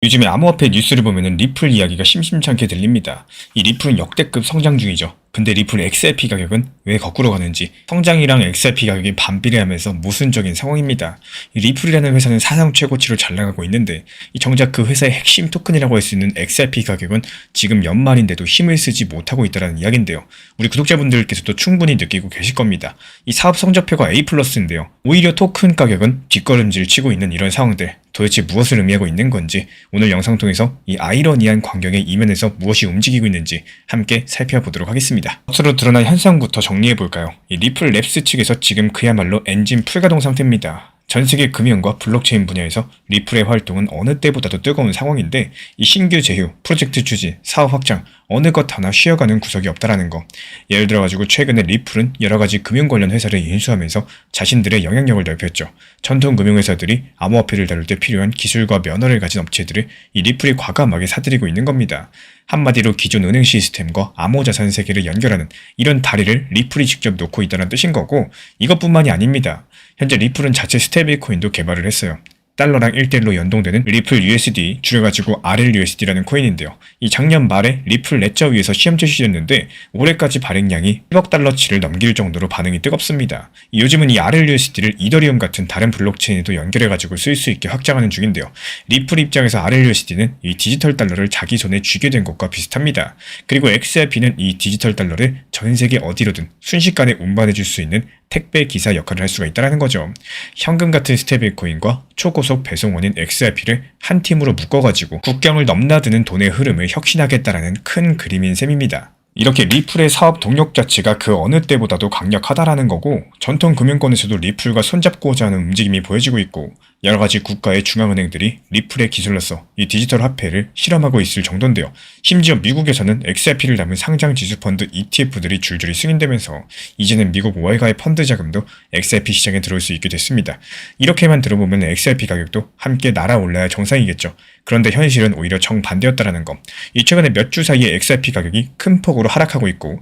요즘에 암호화폐 뉴스를 보면은 리플 이야기가 심심찮게 들립니다. 이 리플은 역대급 성장 중이죠. 근데 리플 XRP 가격은 왜 거꾸로 가는지, 성장이랑 XRP 가격이 반비례하면서 모순적인 상황입니다. 이 리플이라는 회사는 사상 최고치로 잘 나가고 있는데, 이 정작 그 회사의 핵심 토큰이라고 할 수 있는 XRP 가격은 지금 연말인데도 힘을 쓰지 못하고 있다는 이야기인데요. 우리 구독자분들께서도 충분히 느끼고 계실 겁니다. 이 사업 성적표가 A+인데요. 오히려 토큰 가격은 뒷걸음질 치고 있는 이런 상황들, 도대체 무엇을 의미하고 있는 건지, 오늘 영상 통해서 이 아이러니한 광경의 이면에서 무엇이 움직이고 있는지 함께 살펴보도록 하겠습니다. 앞으로 드러난 현상부터 정리해볼까요? 이 리플 랩스 측에서 지금 그야말로 엔진 풀가동 상태입니다. 전세계 금융과 블록체인 분야에서 리플의 활동은 어느 때보다도 뜨거운 상황인데, 이 신규 제휴, 프로젝트 추진, 사업 확장, 어느 것 하나 쉬어가는 구석이 없다라는 거. 예를 들어가지고 최근에 리플은 여러가지 금융 관련 회사를 인수하면서 자신들의 영향력을 넓혔죠. 전통 금융회사들이 암호화폐를 다룰 때 필요한 기술과 면허를 가진 업체들을 이 리플이 과감하게 사들이고 있는 겁니다. 한마디로 기존 은행 시스템과 암호자산 세계를 연결하는 이런 다리를 리플이 직접 놓고 있다는 뜻인 거고, 이것뿐만이 아닙니다. 현재 리플은 자체 스테이블 코인도 개발을 했어요. 달러랑 1대1로 연동되는 리플 USD, 줄여가지고 RLUSD라는 코인인데요. 이 작년 말에 리플 레저 위에서 시험 출시됐는데 올해까지 발행량이 10억 달러치를 넘길 정도로 반응이 뜨겁습니다. 요즘은 이 RLUSD를 이더리움 같은 다른 블록체인에도 연결해가지고 쓸 수 있게 확장하는 중인데요. 리플 입장에서 RLUSD는 이 디지털 달러를 자기 손에 쥐게 된 것과 비슷합니다. 그리고 XRP는 이 디지털 달러를 전 세계 어디로든 순식간에 운반해줄 수 있는 택배 기사 역할을 할 수가 있다는 거죠. 현금 같은 스테이블 코인과 초고속 배송원인 XRP를 한 팀으로 묶어가지고 국경을 넘나드는 돈의 흐름을 혁신하겠다라는 큰 그림인 셈입니다. 이렇게 리플의 사업 동력 자체가 그 어느 때보다도 강력하다라는 거고, 전통 금융권에서도 리플과 손잡고자 하는 움직임이 보여지고 있고, 여러가지 국가의 중앙은행들이 리플의 기술로서 이 디지털 화폐를 실험하고 있을 정도인데요. 심지어 미국에서는 XRP를 담은 상장 지수펀드 ETF들이 줄줄이 승인되면서 이제는 미국 월가의 펀드 자금도 XRP 시장에 들어올 수 있게 됐습니다. 이렇게만 들어보면 XRP 가격도 함께 날아올라야 정상이겠죠. 그런데 현실은 오히려 정반대였다라는 거. 이 최근에 몇 주 사이에 XRP 가격이 큰 폭으로 하락하고 있고,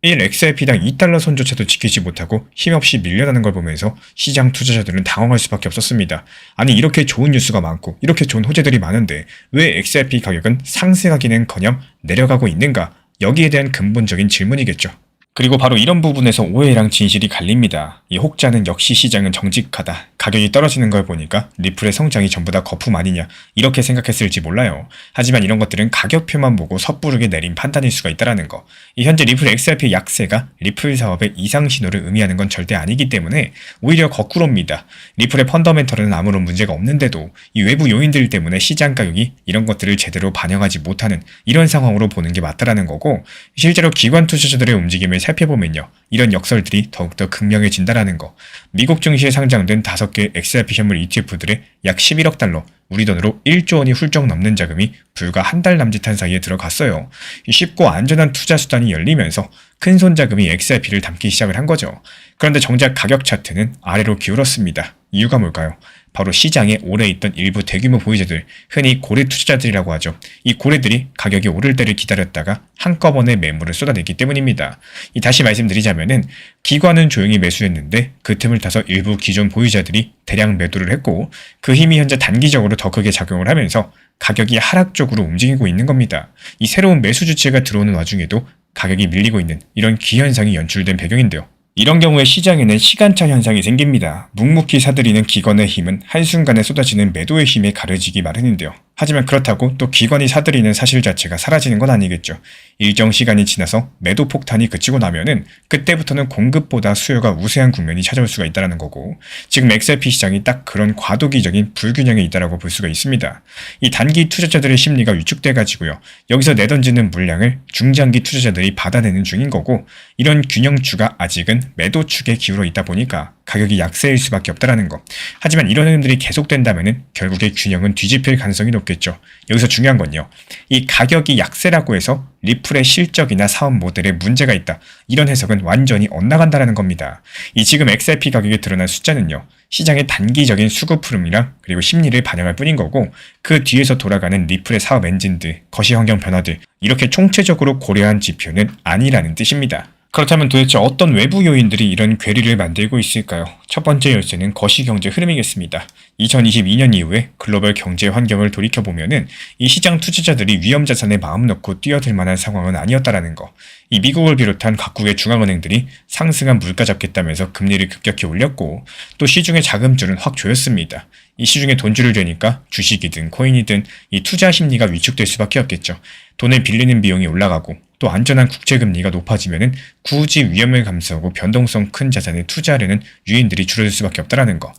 1 XRP당 2달러 선조차도 지키지 못하고 힘없이 밀려나는 걸 보면서 시장 투자자들은 당황할 수밖에 없었습니다. 아니, 이렇게 좋은 뉴스가 많고 이렇게 좋은 호재들이 많은데 왜 XRP 가격은 상승하기는커녕 내려가고 있는가? 여기에 대한 근본적인 질문이겠죠. 그리고 바로 이런 부분에서 오해랑 진실이 갈립니다. 이 혹자는 역시 시장은 정직하다, 가격이 떨어지는 걸 보니까 리플의 성장이 전부 다 거품 아니냐, 이렇게 생각했을지 몰라요. 하지만 이런 것들은 가격표만 보고 섣부르게 내린 판단일 수가 있다는 거. 이 현재 리플 XRP 약세가 리플 사업의 이상 신호를 의미하는 건 절대 아니기 때문에 오히려 거꾸로입니다. 리플의 펀더멘털은 아무런 문제가 없는데도 이 외부 요인들 때문에 시장 가격이 이런 것들을 제대로 반영하지 못하는 이런 상황으로 보는 게 맞다라는 거고, 실제로 기관 투자자들의 움직임을 살펴보면요, 이런 역설들이 더욱더 극명해진다라는 거. 미국 증시에 상장된 5개 XRP 현물 ETF들의 약 11억 달러, 우리 돈으로 1조 원이 훌쩍 넘는 자금이 불과 한 달 남짓한 사이에 들어갔어요. 쉽고 안전한 투자 수단이 열리면서 큰손 자금이 XRP를 담기 시작을 한 거죠. 그런데 정작 가격 차트는 아래로 기울었습니다. 이유가 뭘까요? 바로 시장에 오래 있던 일부 대규모 보유자들, 흔히 고래 투자자들이라고 하죠. 이 고래들이 가격이 오를 때를 기다렸다가 한꺼번에 매물을 쏟아냈기 때문입니다. 다시 말씀드리자면은, 기관은 조용히 매수했는데 그 틈을 타서 일부 기존 보유자들이 대량 매도를 했고, 그 힘이 현재 단기적으로 더 크게 작용을 하면서 가격이 하락 쪽으로 움직이고 있는 겁니다. 이 새로운 매수 주체가 들어오는 와중에도 가격이 밀리고 있는 이런 기현상이 연출된 배경인데요. 이런 경우에 시장에는 시간차 현상이 생깁니다. 묵묵히 사들이는 기관의 힘은 한순간에 쏟아지는 매도의 힘에 가려지기 마련인데요. 하지만 그렇다고 또 기관이 사들이는 사실 자체가 사라지는 건 아니겠죠. 일정 시간이 지나서 매도 폭탄이 그치고 나면은 그때부터는 공급보다 수요가 우세한 국면이 찾아올 수가 있다는 거고, 지금 XRP 시장이 딱 그런 과도기적인 불균형에 있다라고 볼 수가 있습니다. 이 단기 투자자들의 심리가 위축돼 가지고요, 여기서 내던지는 물량을 중장기 투자자들이 받아내는 중인 거고, 이런 균형추가 아직은 매도 축에 기울어 있다 보니까 가격이 약세일 수밖에 없다라는 거. 하지만 이런 흐름들이 계속된다면은 결국에 균형은 뒤집힐 가능성이 높겠죠. 여기서 중요한 건요, 이 가격이 약세라고 해서 리플의 실적이나 사업 모델에 문제가 있다, 이런 해석은 완전히 엇나간다라는 겁니다. 이 지금 XRP 가격에 드러난 숫자는요, 시장의 단기적인 수급 흐름이랑 그리고 심리를 반영할 뿐인 거고, 그 뒤에서 돌아가는 리플의 사업 엔진들, 거시 환경 변화들, 이렇게 총체적으로 고려한 지표는 아니라는 뜻입니다. 그렇다면 도대체 어떤 외부 요인들이 이런 괴리를 만들고 있을까요? 첫 번째 열쇠는 거시경제 흐름이겠습니다. 2022년 이후에 글로벌 경제 환경을 돌이켜보면은 이 시장 투자자들이 위험자산에 마음 놓고 뛰어들 만한 상황은 아니었다라는 거. 이 미국을 비롯한 각국의 중앙은행들이 상승한 물가 잡겠다면서 금리를 급격히 올렸고 또 시중의 자금줄은 확 조였습니다. 이 시중에 돈줄을 대니까 주식이든 코인이든 이 투자 심리가 위축될 수밖에 없겠죠. 돈을 빌리는 비용이 올라가고 또 안전한 국채금리가 높아지면은 굳이 위험을 감수하고 변동성 큰 자산에 투자하려는 유인들이 줄어들 수밖에 없다라는 거.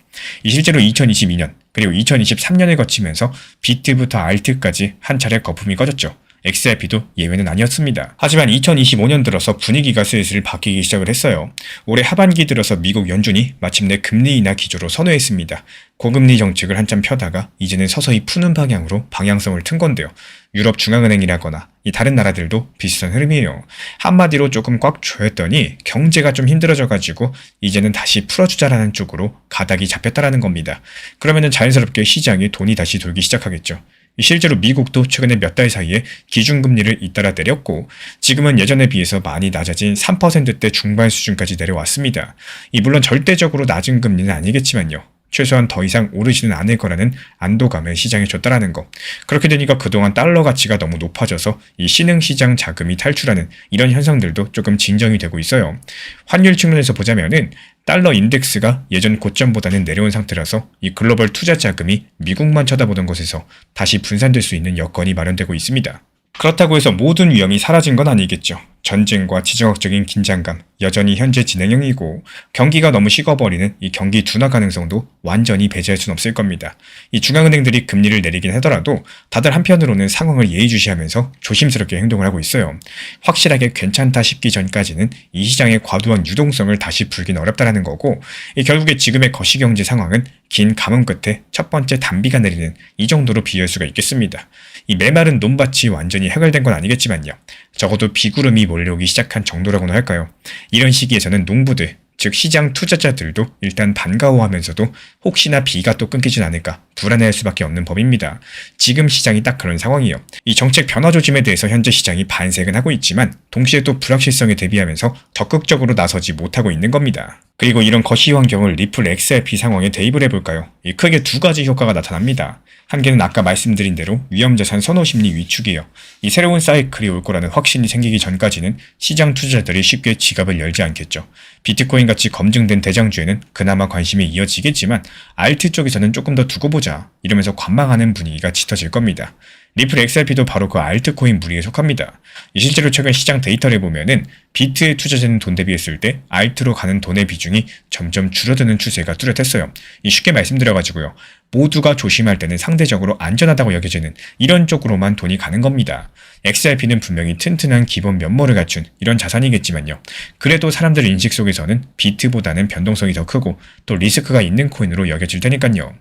이 실제로 2022년 그리고 2023년을 거치면서 비트부터 알트까지 한 차례 거품이 꺼졌죠. XRP도 예외는 아니었습니다. 하지만 2025년 들어서 분위기가 슬슬 바뀌기 시작을 했어요. 올해 하반기 들어서 미국 연준이 마침내 금리 인하 기조로 선회했습니다. 고금리 정책을 한참 펴다가 이제는 서서히 푸는 방향으로 방향성을 튼 건데요. 유럽 중앙은행이라거나 이 다른 나라들도 비슷한 흐름이에요. 한마디로 조금 꽉 조였더니 경제가 좀 힘들어져가지고 이제는 다시 풀어주자라는 쪽으로 가닥이 잡혔다라는 겁니다. 그러면은 자연스럽게 시장에 돈이 다시 돌기 시작하겠죠. 실제로 미국도 최근에 몇 달 사이에 기준금리를 잇따라 내렸고 지금은 예전에 비해서 많이 낮아진 3%대 중반 수준까지 내려왔습니다. 물론 절대적으로 낮은 금리는 아니겠지만요. 최소한 더 이상 오르지는 않을 거라는 안도감을 시장에 줬다라는 거. 그렇게 되니까 그동안 달러 가치가 너무 높아져서 이 신흥시장 자금이 탈출하는 이런 현상들도 조금 진정이 되고 있어요. 환율 측면에서 보자면은 달러 인덱스가 예전 고점보다는 내려온 상태라서 이 글로벌 투자 자금이 미국만 쳐다보던 곳에서 다시 분산될 수 있는 여건이 마련되고 있습니다. 그렇다고 해서 모든 위험이 사라진 건 아니겠죠. 전쟁과 지정학적인 긴장감 여전히 현재 진행형이고 경기가 너무 식어버리는 이 경기 둔화 가능성도 완전히 배제할 순 없을 겁니다. 이 중앙은행들이 금리를 내리긴 하더라도 다들 한편으로는 상황을 예의주시하면서 조심스럽게 행동을 하고 있어요. 확실하게 괜찮다 싶기 전까지는 이 시장의 과도한 유동성을 다시 풀긴 어렵다라는 거고 결국에 지금의 거시경제 상황은 긴 가뭄 끝에 첫 번째 단비가 내리는 이 정도로 비유할 수가 있겠습니다. 이 메마른 논밭이 완전히 해결된 건 아니겠지만요. 적어도 비구름이 몰려오기 시작한 정도라고나 할까요? 이런 시기에서는 농부들, 즉 시장 투자자들도 일단 반가워하면서도 혹시나 비가 또 끊기진 않을까 불안해할 수밖에 없는 법입니다. 지금 시장이 딱 그런 상황이에요. 이 정책 변화 조짐에 대해서 현재 시장이 반색은 하고 있지만 동시에 또 불확실성에 대비하면서 적극적으로 나서지 못하고 있는 겁니다. 그리고 이런 거시 환경을 리플 XRP 상황에 대입을 해볼까요? 크게 두 가지 효과가 나타납니다. 한 개는 아까 말씀드린 대로 위험자산 선호심리 위축이에요. 이 새로운 사이클이 올 거라는 확신이 생기기 전까지는 시장 투자자들이 쉽게 지갑을 열지 않겠죠. 비트코인 같이 검증된 대장주에는 그나마 관심이 이어지겠지만 알트 쪽에서는 조금 더 두고 보자 이러면서 관망하는 분위기가 짙어질 겁니다. 리플 XRP도 바로 그 알트코인 무리에 속합니다. 실제로 최근 시장 데이터를 보면은 비트에 투자되는 돈 대비했을 때 알트로 가는 돈의 비중이 점점 줄어드는 추세가 뚜렷했어요. 쉽게 말씀드려가지고요. 모두가 조심할 때는 상대적으로 안전하다고 여겨지는 이런 쪽으로만 돈이 가는 겁니다. XRP는 분명히 튼튼한 기본 면모를 갖춘 이런 자산이겠지만요. 그래도 사람들 인식 속에서는 비트보다는 변동성이 더 크고 또 리스크가 있는 코인으로 여겨질 테니까요.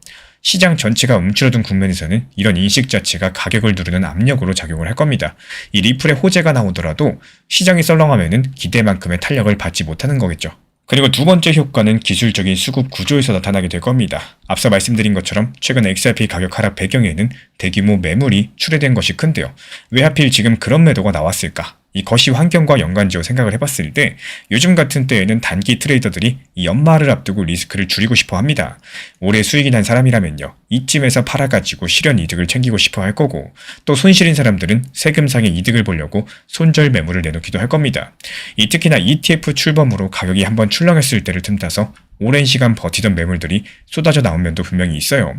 시장 전체가 움츠러든 국면에서는 이런 인식 자체가 가격을 누르는 압력으로 작용을 할 겁니다. 이 리플의 호재가 나오더라도 시장이 썰렁하면은 기대만큼의 탄력을 받지 못하는 거겠죠. 그리고 두 번째 효과는 기술적인 수급 구조에서 나타나게 될 겁니다. 앞서 말씀드린 것처럼 최근 XRP 가격 하락 배경에는 대규모 매물이 출회된 것이 큰데요. 왜 하필 지금 그런 매도가 나왔을까? 이 거시 환경과 연관지어 생각을 해봤을 때 요즘 같은 때에는 단기 트레이더들이 이 연말을 앞두고 리스크를 줄이고 싶어 합니다. 올해 수익이 난 사람이라면요. 이쯤에서 팔아가지고 실현 이득을 챙기고 싶어 할 거고 또 손실인 사람들은 세금상의 이득을 보려고 손절 매물을 내놓기도 할 겁니다. 특히나 ETF 출범으로 가격이 한번 출렁했을 때를 틈타서 오랜 시간 버티던 매물들이 쏟아져 나온 면도 분명히 있어요.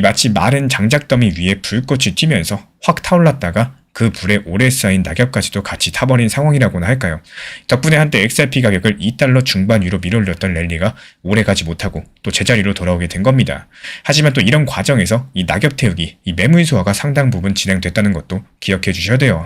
마치 마른 장작더미 위에 불꽃이 튀면서 확 타올랐다가 그 불에 오래 쌓인 낙엽까지도 같이 타버린 상황이라고나 할까요? 덕분에 한때 XRP 가격을 2달러 중반 위로 밀어올렸던 랠리가 오래가지 못하고 또 제자리로 돌아오게 된 겁니다. 하지만 또 이런 과정에서 이 낙엽 태우기, 이 매물 소화가 상당 부분 진행됐다는 것도 기억해 주셔야 돼요.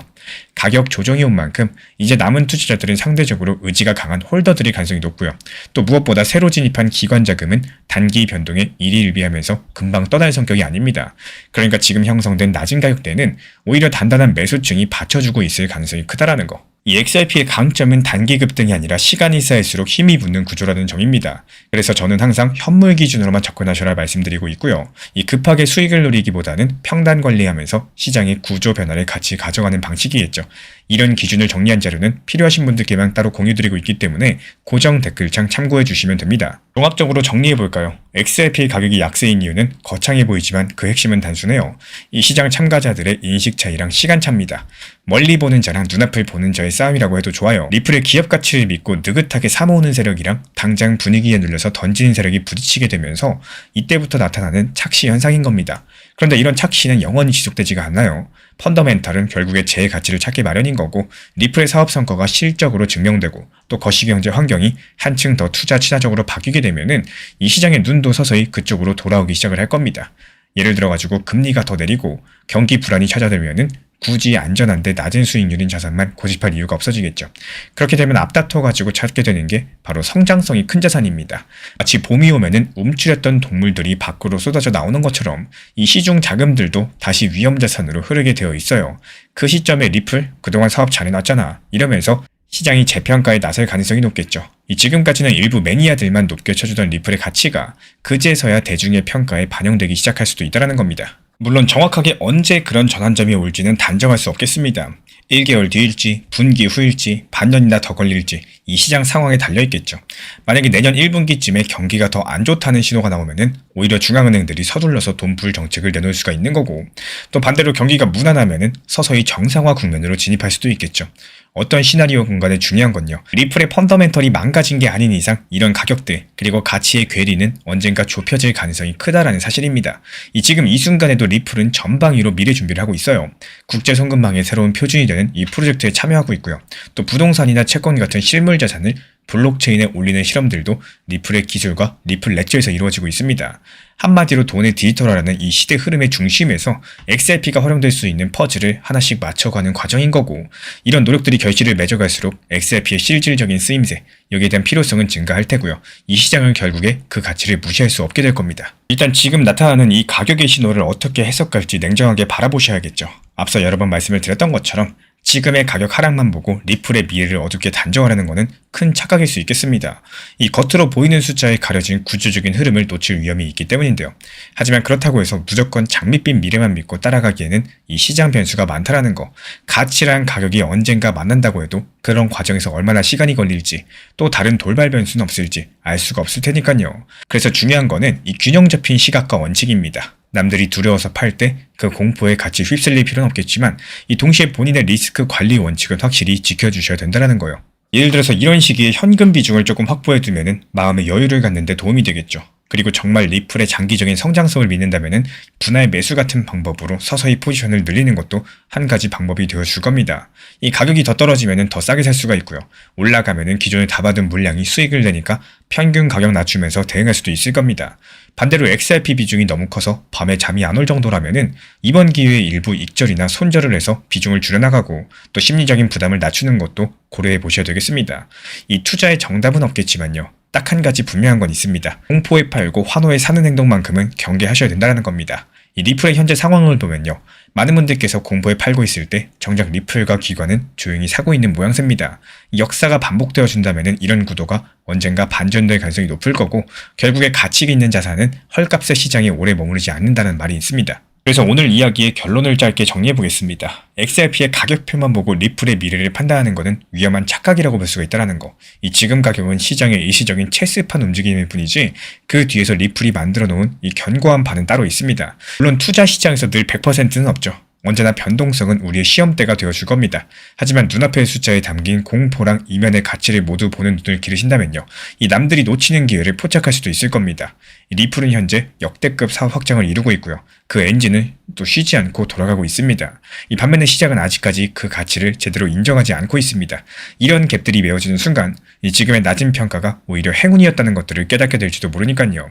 가격 조정이 온 만큼 이제 남은 투자자들은 상대적으로 의지가 강한 홀더들이 가능성이 높고요. 또 무엇보다 새로 진입한 기관 자금은 단기 변동에 일희일비하면서 금방 떠날 성격이 아닙니다. 그러니까 지금 형성된 낮은 가격대는 오히려 단단한 매수층이 받쳐주고 있을 가능성이 크다라는 거. 이 XRP의 강점은 단기 급등이 아니라 시간이 쌓일수록 힘이 붙는 구조라는 점입니다. 그래서 저는 항상 현물 기준으로만 접근하셔라 말씀드리고 있고요. 이 급하게 수익을 노리기보다는 평단 관리하면서 시장의 구조 변화를 같이 가져가는 방식이겠죠. 이런 기준을 정리한 자료는 필요하신 분들께만 따로 공유드리고 있기 때문에 고정 댓글창 참고해 주시면 됩니다. 종합적으로 정리해볼까요? XRP 가격이 약세인 이유는 거창해 보이지만 그 핵심은 단순해요. 이 시장 참가자들의 인식 차이랑 시간 차입니다. 멀리 보는 자랑 눈앞을 보는 자의 싸움이라고 해도 좋아요. 리플의 기업 가치를 믿고 느긋하게 사모으는 세력이랑 당장 분위기에 눌려서 던지는 세력이 부딪히게 되면서 이때부터 나타나는 착시 현상인 겁니다. 그런데 이런 착시는 영원히 지속되지가 않아요. 펀더멘탈은 결국에 제 가치를 찾기 마련인 거고 리플의 사업 성과가 실적으로 증명되고 또 거시경제 환경이 한층 더 투자 친화적으로 바뀌게 되면은 이 시장의 눈도 서서히 그쪽으로 돌아오기 시작을 할 겁니다. 예를 들어가지고 금리가 더 내리고 경기 불안이 찾아들면은 굳이 안전한데 낮은 수익률인 자산만 고집할 이유가 없어지겠죠. 그렇게 되면 앞다퉈가지고 찾게 되는 게 바로 성장성이 큰 자산입니다. 마치 봄이 오면은 움츠렸던 동물들이 밖으로 쏟아져 나오는 것처럼 이 시중 자금들도 다시 위험 자산으로 흐르게 되어 있어요. 그 시점에 리플 그동안 사업 잘해놨잖아 이러면서 시장이 재평가에 나설 가능성이 높겠죠. 이 지금까지는 일부 매니아들만 높게 쳐주던 리플의 가치가 그제서야 대중의 평가에 반영되기 시작할 수도 있다는 겁니다. 물론 정확하게 언제 그런 전환점이 올지는 단정할 수 없겠습니다. 1개월 뒤일지, 분기 후일지, 반년이나 더 걸릴지 이 시장 상황에 달려있겠죠. 만약에 내년 1분기쯤에 경기가 더 안 좋다는 신호가 나오면은 오히려 중앙은행들이 서둘러서 돈풀 정책을 내놓을 수가 있는 거고 또 반대로 경기가 무난하면은 서서히 정상화 국면으로 진입할 수도 있겠죠. 어떤 시나리오건 간에 중요한 건요. 리플의 펀더멘털이 망가진 게 아닌 이상 이런 가격대 그리고 가치의 괴리는 언젠가 좁혀질 가능성이 크다라는 사실입니다. 지금 이 순간에도 리플은 전방위로 미래 준비를 하고 있어요. 국제송금망의 새로운 표준이 되는 이 프로젝트에 참여하고 있고요. 또 부동산이나 채권 같은 실물 자산을 블록체인에 올리는 실험들도 리플의 기술과 리플 레저에서 이루어지고 있습니다. 한마디로 돈의 디지털화라는 이 시대 흐름의 중심에서 XRP가 활용될 수 있는 퍼즐을 하나씩 맞춰가는 과정인 거고 이런 노력들이 결실을 맺어갈수록 XRP의 실질적인 쓰임새, 여기에 대한 필요성은 증가할 테고요. 이 시장은 결국에 그 가치를 무시할 수 없게 될 겁니다. 일단 지금 나타나는 이 가격의 신호를 어떻게 해석할지 냉정하게 바라보셔야겠죠. 앞서 여러 번 말씀을 드렸던 것처럼 지금의 가격 하락만 보고 리플의 미래를 어둡게 단정하려는 것은 큰 착각일 수 있겠습니다. 이 겉으로 보이는 숫자에 가려진 구조적인 흐름을 놓칠 위험이 있기 때문인데요. 하지만 그렇다고 해서 무조건 장밋빛 미래만 믿고 따라가기에는 이 시장 변수가 많다라는 거, 가치랑 가격이 언젠가 만난다고 해도 그런 과정에서 얼마나 시간이 걸릴지 또 다른 돌발 변수는 없을지 알 수가 없을 테니까요. 그래서 중요한 거는 이 균형 잡힌 시각과 원칙입니다. 남들이 두려워서 팔 때 그 공포에 같이 휩쓸릴 필요는 없겠지만 이 동시에 본인의 리스크 관리 원칙은 확실히 지켜주셔야 된다는 거예요. 예를 들어서 이런 시기에 현금 비중을 조금 확보해두면 마음의 여유를 갖는 데 도움이 되겠죠. 그리고 정말 리플의 장기적인 성장성을 믿는다면 분할 매수 같은 방법으로 서서히 포지션을 늘리는 것도 한 가지 방법이 되어줄 겁니다. 이 가격이 더 떨어지면 더 싸게 살 수가 있고요. 올라가면 기존에 다 받은 물량이 수익을 내니까 평균 가격 낮추면서 대응할 수도 있을 겁니다. 반대로 XRP 비중이 너무 커서 밤에 잠이 안 올 정도라면 이번 기회에 일부 익절이나 손절을 해서 비중을 줄여나가고 또 심리적인 부담을 낮추는 것도 고려해 보셔야 되겠습니다. 이 투자의 정답은 없겠지만요. 딱 한 가지 분명한 건 있습니다. 공포에 팔고 환호에 사는 행동만큼은 경계하셔야 된다는 겁니다. 이 리플의 현재 상황을 보면요. 많은 분들께서 공포에 팔고 있을 때 정작 리플과 기관은 조용히 사고 있는 모양새입니다. 역사가 반복되어준다면 이런 구도가 언젠가 반전될 가능성이 높을 거고 결국에 가치 있는 자산은 헐값의 시장에 오래 머무르지 않는다는 말이 있습니다. 그래서 오늘 이야기의 결론을 짧게 정리해보겠습니다. XRP의 가격표만 보고 리플의 미래를 판단하는 것은 위험한 착각이라고 볼 수가 있다는 거. 이 지금 가격은 시장의 일시적인 체스판 움직임일 뿐이지 그 뒤에서 리플이 만들어 놓은 이 견고한 반은 따로 있습니다. 물론 투자 시장에서 늘 100%는 없죠. 언제나 변동성은 우리의 시험대가 되어줄 겁니다. 하지만 눈앞의 숫자에 담긴 공포랑 이면의 가치를 모두 보는 눈을 기르신다면요. 이 남들이 놓치는 기회를 포착할 수도 있을 겁니다. 리플은 현재 역대급 사업 확장을 이루고 있고요. 그 엔진은 또 쉬지 않고 돌아가고 있습니다. 이 반면에 시장은 아직까지 그 가치를 제대로 인정하지 않고 있습니다. 이런 갭들이 메워지는 순간 이 지금의 낮은 평가가 오히려 행운이었다는 것들을 깨닫게 될지도 모르니까요.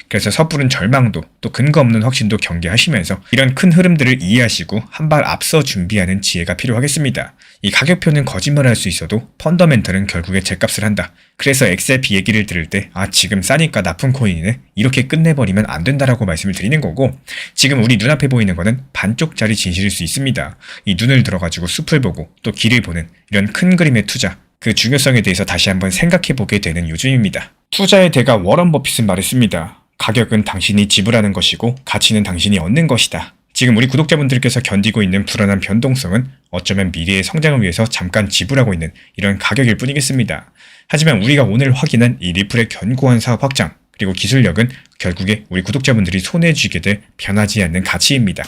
그래서 섣부른 절망도 또 근거 없는 확신도 경계하시면서 이런 큰 흐름들을 이해하시고 한 발 앞서 준비하는 지혜가 필요하겠습니다. 이 가격표는 거짓말할 수 있어도 펀더멘털은 결국에 죗값을 한다. 그래서 XRP 얘기를 들을 때 지금 싸니까 나쁜 코인이네 이렇게 끝내버리면 안 된다라고 말씀을 드리는 거고 지금 우리 눈앞에 보이는 거는 반쪽짜리 진실일 수 있습니다. 이 눈을 들어가지고 숲을 보고 또 길을 보는 이런 큰 그림의 투자, 그 중요성에 대해서 다시 한번 생각해보게 되는 요즘입니다. 투자의 대가 워런 버핏은 말했습니다. 가격은 당신이 지불하는 것이고 가치는 당신이 얻는 것이다. 지금 우리 구독자분들께서 견디고 있는 불안한 변동성은 어쩌면 미래의 성장을 위해서 잠깐 지불하고 있는 이런 가격일 뿐이겠습니다. 하지만 우리가 오늘 확인한 이 리플의 견고한 사업 확장, 그리고 기술력은 결국에 우리 구독자분들이 손에 쥐게 될 변하지 않는 가치입니다.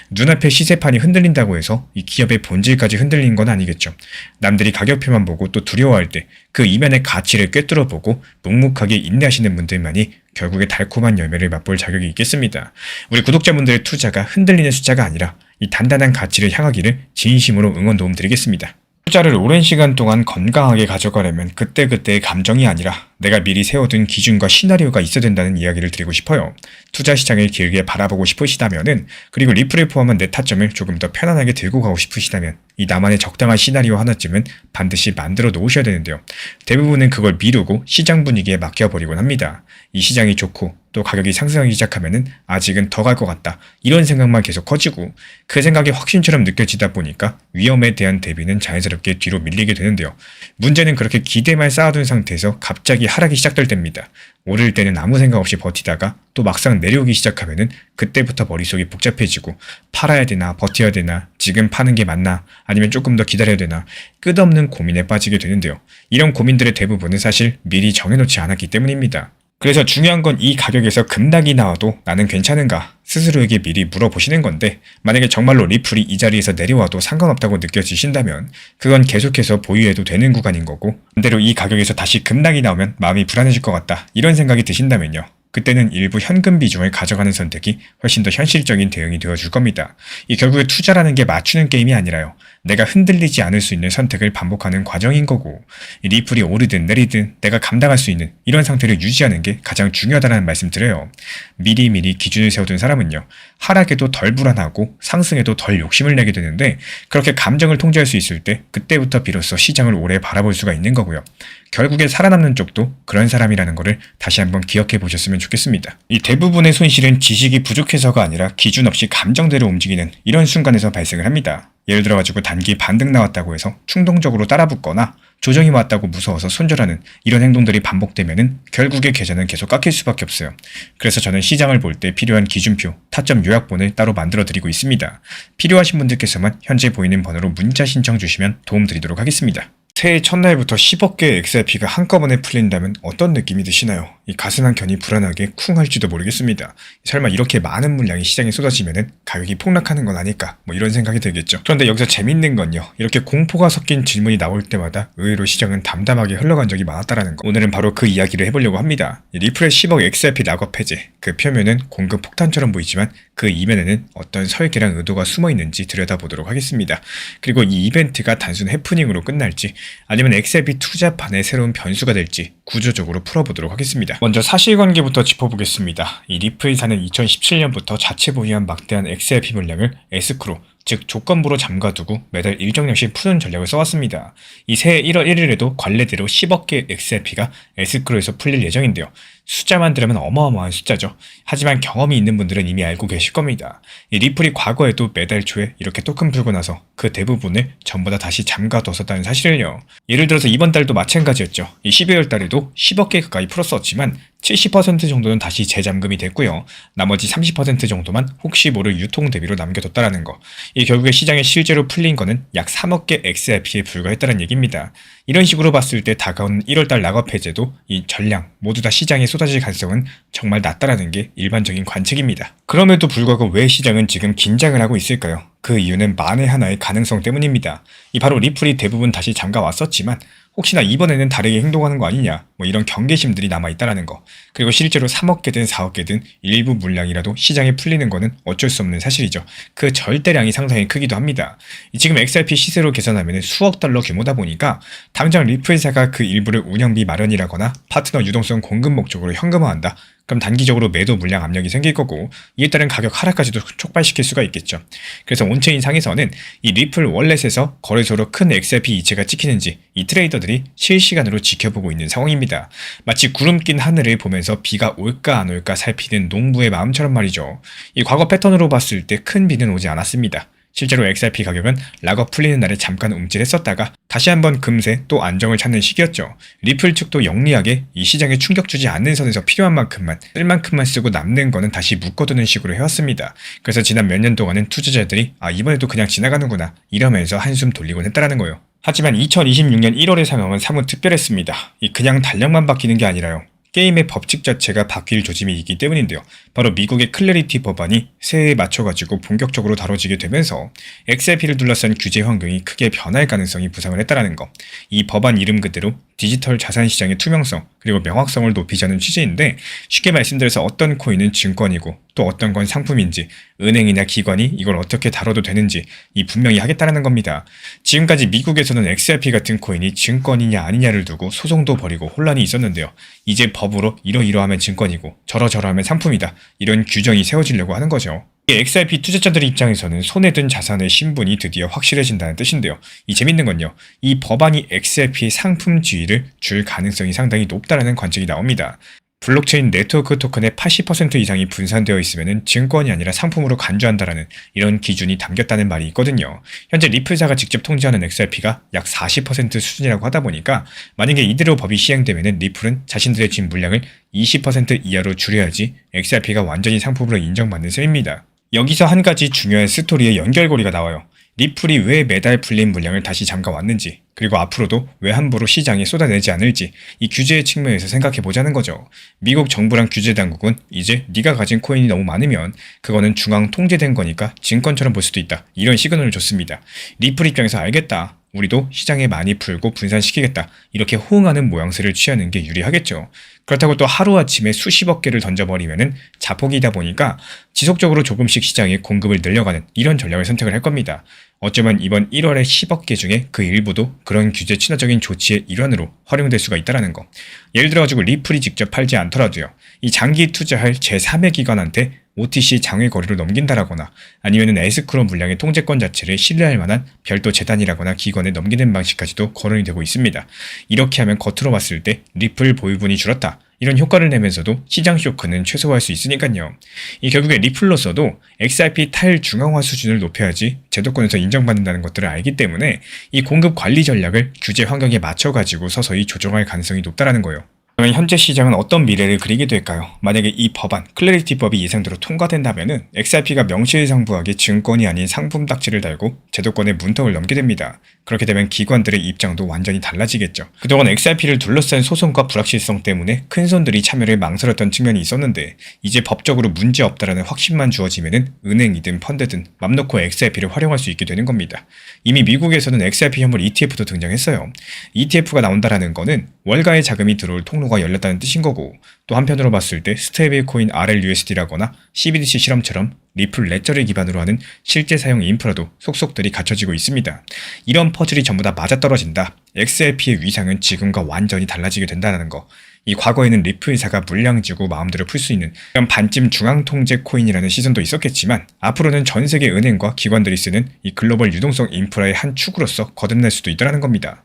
눈앞에 시세판이 흔들린다고 해서 이 기업의 본질까지 흔들린 건 아니겠죠. 남들이 가격표만 보고 또 두려워할 때 그 이면의 가치를 꿰뚫어보고 묵묵하게 인내하시는 분들만이 결국에 달콤한 열매를 맛볼 자격이 있겠습니다. 우리 구독자분들의 투자가 흔들리는 숫자가 아니라 이 단단한 가치를 향하기를 진심으로 응원 도움 드리겠습니다. 투자를 오랜 시간 동안 건강하게 가져가려면 그때그때의 감정이 아니라 내가 미리 세워둔 기준과 시나리오가 있어야 된다는 이야기를 드리고 싶어요. 투자 시장을 길게 바라보고 싶으시다면은, 그리고 리플을 포함한 내 타점을 조금 더 편안하게 들고 가고 싶으시다면 이 나만의 적당한 시나리오 하나쯤은 반드시 만들어 놓으셔야 되는데요. 대부분은 그걸 미루고 시장 분위기에 맡겨버리곤 합니다. 이 시장이 좋고 또 가격이 상승하기 시작하면은 아직은 더 갈 것 같다, 이런 생각만 계속 커지고 그 생각이 확신처럼 느껴지다 보니까 위험에 대한 대비는 자연스럽게 뒤로 밀리게 되는데요. 문제는 그렇게 기대만 쌓아둔 상태에서 갑자기 하락이 시작될 때입니다. 오를 때는 아무 생각 없이 버티다가 또 막상 내려오기 시작하면은 그때부터 머릿속이 복잡해지고 팔아야 되나 버텨야 되나, 지금 파는 게 맞나 아니면 조금 더 기다려야 되나, 끝없는 고민에 빠지게 되는데요. 이런 고민들의 대부분은 사실 미리 정해놓지 않았기 때문입니다. 그래서 중요한 건 이 가격에서 급락이 나와도 나는 괜찮은가 스스로에게 미리 물어보시는 건데, 만약에 정말로 리플이 이 자리에서 내려와도 상관없다고 느껴지신다면 그건 계속해서 보유해도 되는 구간인 거고, 반대로 이 가격에서 다시 급락이 나오면 마음이 불안해질 것 같다, 이런 생각이 드신다면요, 그때는 일부 현금 비중을 가져가는 선택이 훨씬 더 현실적인 대응이 되어줄 겁니다. 이 결국에 투자라는 게 맞추는 게임이 아니라요, 내가 흔들리지 않을 수 있는 선택을 반복하는 과정인 거고, 이 리플이 오르든 내리든 내가 감당할 수 있는 이런 상태를 유지하는 게 가장 중요하다는 말씀 드려요. 미리미리 기준을 세워둔 사람은요, 하락에도 덜 불안하고 상승에도 덜 욕심을 내게 되는데, 그렇게 감정을 통제할 수 있을 때 그때부터 비로소 시장을 오래 바라볼 수가 있는 거고요. 결국에 살아남는 쪽도 그런 사람이라는 거를 다시 한번 기억해 보셨으면 좋겠습니다. 이 대부분의 손실은 지식이 부족해서가 아니라 기준 없이 감정대로 움직이는 이런 순간에서 발생을 합니다. 예를 들어가지고 단기 반등 나왔다고 해서 충동적으로 따라붙거나 조정이 왔다고 무서워서 손절하는 이런 행동들이 반복되면은 결국에 계좌는 계속 깎일 수밖에 없어요. 그래서 저는 시장을 볼 때 필요한 기준표, 타점 요약본을 따로 만들어 드리고 있습니다. 필요하신 분들께서만 현재 보이는 번호로 문자 신청 주시면 도움 드리도록 하겠습니다. 새해 첫날부터 10억 개의 XRP가 한꺼번에 풀린다면 어떤 느낌이 드시나요? 이 가슴 한켠이 불안하게 쿵 할지도 모르겠습니다. 설마 이렇게 많은 물량이 시장에 쏟아지면은 가격이 폭락하는 건 아닐까, 뭐 이런 생각이 들겠죠. 그런데 여기서 재밌는 건요, 이렇게 공포가 섞인 질문이 나올 때마다 의외로 시장은 담담하게 흘러간 적이 많았다라는 거. 오늘은 바로 그 이야기를 해보려고 합니다. 리플의 10억 XRP 락업 해제, 그 표면은 공급 폭탄처럼 보이지만 그 이면에는 어떤 설계랑 의도가 숨어 있는지 들여다보도록 하겠습니다. 그리고 이 이벤트가 단순 해프닝으로 끝날지 아니면 XRP 투자판의 새로운 변수가 될지 구조적으로 풀어보도록 하겠습니다. 먼저 사실관계부터 짚어보겠습니다. 이 리플사는 2017년부터 자체 보유한 막대한 XRP 물량을 에스크로, 즉 조건부로 잠가두고 매달 일정량씩 푸는 전략을 써왔습니다. 이 새해 1월 1일에도 관례대로 10억 개의 XRP가 에스크로에서 풀릴 예정인데요. 숫자만 들으면 어마어마한 숫자죠. 하지만 경험이 있는 분들은 이미 알고 계실 겁니다. 이 리플이 과거에도 매달 초에 이렇게 토큰 풀고 나서 그 대부분을 전부 다 다시 잠가뒀었다는 사실을요. 예를 들어서 이번 달도 마찬가지였죠. 이 12월 달에도 10억 개 가까이 풀었었지만 70% 정도는 다시 재잠금이 됐고요. 나머지 30% 정도만 혹시 모를 유통 대비로 남겨뒀다라는 거. 이 결국에 시장에 실제로 풀린 거는 약 3억 개 XRP에 불과했다는 얘기입니다. 이런 식으로 봤을 때 다가오는 1월달 락업 해제도 이 전량 모두 다 시장에 쏟아질 가능성은 정말 낮다라는 게 일반적인 관측입니다. 그럼에도 불구하고 왜 시장은 지금 긴장을 하고 있을까요? 그 이유는 만에 하나의 가능성 때문입니다. 이 바로 리플이 대부분 다시 잠가왔었지만 혹시나 이번에는 다르게 행동하는 거 아니냐, 뭐 이런 경계심들이 남아있다라는 거. 그리고 실제로 3억 개든 4억 개든 일부 물량이라도 시장에 풀리는 거는 어쩔 수 없는 사실이죠. 그 절대량이 상당히 크기도 합니다. 지금 XRP 시세로 계산하면 수억 달러 규모다 보니까 당장 리플사가 그 일부를 운영비 마련이라거나 파트너 유동성 공급 목적으로 현금화한다, 그럼 단기적으로 매도 물량 압력이 생길 거고 이에 따른 가격 하락까지도 촉발시킬 수가 있겠죠. 그래서 온체인 상에서는 이 리플 월렛에서 거래소로 큰 XRP 이체가 찍히는지 이 트레이더들이 실시간으로 지켜보고 있는 상황입니다. 마치 구름 낀 하늘을 보면서 비가 올까 안 올까 살피는 농부의 마음처럼 말이죠. 이 과거 패턴으로 봤을 때 큰 비는 오지 않았습니다. 실제로 XRP 가격은 락업 풀리는 날에 잠깐 움찔했었다가 다시 한번 금세 또 안정을 찾는 시기였죠. 리플 측도 영리하게 이 시장에 충격 주지 않는 선에서 필요한 만큼만 쓸 만큼만 쓰고 남는 거는 다시 묶어두는 식으로 해왔습니다. 그래서 지난 몇 년 동안은 투자자들이 이번에도 그냥 지나가는구나 이러면서 한숨 돌리곤 했다라는 거예요. 하지만 2026년 1월의 상황은 사뭇 특별했습니다. 이 그냥 달력만 바뀌는 게 아니라요. 게임의 법칙 자체가 바뀔 조짐이 있기 때문인데요. 바로 미국의 클래리티 법안이 새해에 맞춰가지고 본격적으로 다뤄지게 되면서 XRP를 둘러싼 규제 환경이 크게 변할 가능성이 부상을 했다라는 거. 이 법안 이름 그대로 디지털 자산 시장의 투명성 그리고 명확성을 높이자는 취지인데 쉽게 말씀드려서 어떤 코인은 증권이고 또 어떤 건 상품인지 은행이나 기관이 이걸 어떻게 다뤄도 되는지 이 분명히 하겠다라는 겁니다. 지금까지 미국에서는 XRP 같은 코인이 증권이냐 아니냐를 두고 소송도 벌이고 혼란이 있었는데요. 이제 법으로 이러이러하면 증권이고 저러저러하면 상품이다. 이런 규정이 세워지려고 하는 거죠. XRP 투자자들 입장에서는 손에 든 자산의 신분이 드디어 확실해진다는 뜻인데요. 이 재밌는 건요. 이 법안이 XRP의 상품 지위를 줄 가능성이 상당히 높다라는 관측이 나옵니다. 블록체인 네트워크 토큰의 80% 이상이 분산되어 있으면 증권이 아니라 상품으로 간주한다라는 이런 기준이 담겼다는 말이 있거든요. 현재 리플사가 직접 통제하는 XRP가 약 40% 수준이라고 하다 보니까 만약에 이대로 법이 시행되면 리플은 자신들의 진 물량을 20% 이하로 줄여야지 XRP가 완전히 상품으로 인정받는 셈입니다. 여기서 한 가지 중요한 스토리의 연결고리가 나와요. 리플이 왜 매달 풀린 물량을 다시 잠가왔는지 그리고 앞으로도 왜 함부로 시장에 쏟아내지 않을지 이 규제의 측면에서 생각해보자는 거죠. 미국 정부랑 규제당국은 이제 네가 가진 코인이 너무 많으면 그거는 중앙 통제된 거니까 증권처럼 볼 수도 있다. 이런 시그널을 줬습니다. 리플 입장에서 알겠다. 우리도 시장에 많이 풀고 분산시키겠다. 이렇게 호응하는 모양새를 취하는 게 유리하겠죠. 그렇다고 또 하루아침에 수십억 개를 던져버리면은 자폭이다 보니까 지속적으로 조금씩 시장에 공급을 늘려가는 이런 전략을 선택을 할 겁니다. 어쩌면 이번 1월에 10억 개 중에 그 일부도 그런 규제 친화적인 조치의 일환으로 활용될 수가 있다는 거. 예를 들어가지고 리플이 직접 팔지 않더라도요. 이 장기 투자할 제3의 기관한테 OTC 장외 거래로 넘긴다라거나 아니면은 에스크로 물량의 통제권 자체를 신뢰할 만한 별도 재단이라거나 기관에 넘기는 방식까지도 거론이 되고 있습니다. 이렇게 하면 겉으로 봤을 때 리플 보유분이 줄었다. 이런 효과를 내면서도 시장 쇼크는 최소화할 수 있으니까요. 이 결국에 리플로서도 XRP 탈중앙화 수준을 높여야지 제도권에서 인정받는다는 것들을 알기 때문에 이 공급 관리 전략을 규제 환경에 맞춰가지고 서서히 조정할 가능성이 높다라는 거예요. 그러면 현재 시장은 어떤 미래를 그리게 될까요? 만약에 이 법안, 클래리티법이 예상대로 통과된다면 XRP가 명실상부하게 증권이 아닌 상품 딱지를 달고 제도권의 문턱을 넘게 됩니다. 그렇게 되면 기관들의 입장도 완전히 달라지겠죠. 그동안 XRP를 둘러싼 소송과 불확실성 때문에 큰 손들이 참여를 망설였던 측면이 있었는데 이제 법적으로 문제없다라는 확신만 주어지면 은행이든 펀드든 맘 놓고 XRP를 활용할 수 있게 되는 겁니다. 이미 미국에서는 XRP 현물 ETF도 등장했어요. ETF가 나온다라는 거는 월가의 자금이 들어올 통로가 열렸다는 뜻인 거고 또 한편으로 봤을 때 스테이블 코인 RLUSD라거나 CBDC 실험처럼 리플 레저를 기반으로 하는 실제 사용 인프라도 속속들이 갖춰지고 있습니다. 이런 퍼즐이 전부 다 맞아떨어진다. XRP의 위상은 지금과 완전히 달라지게 된다는 거. 이 과거에는 리플사가 물량 주고 마음대로 풀 수 있는 이런 반쯤 중앙통제 코인이라는 시선도 있었겠지만 앞으로는 전 세계 은행과 기관들이 쓰는 이 글로벌 유동성 인프라의 한 축으로서 거듭날 수도 있다는 겁니다.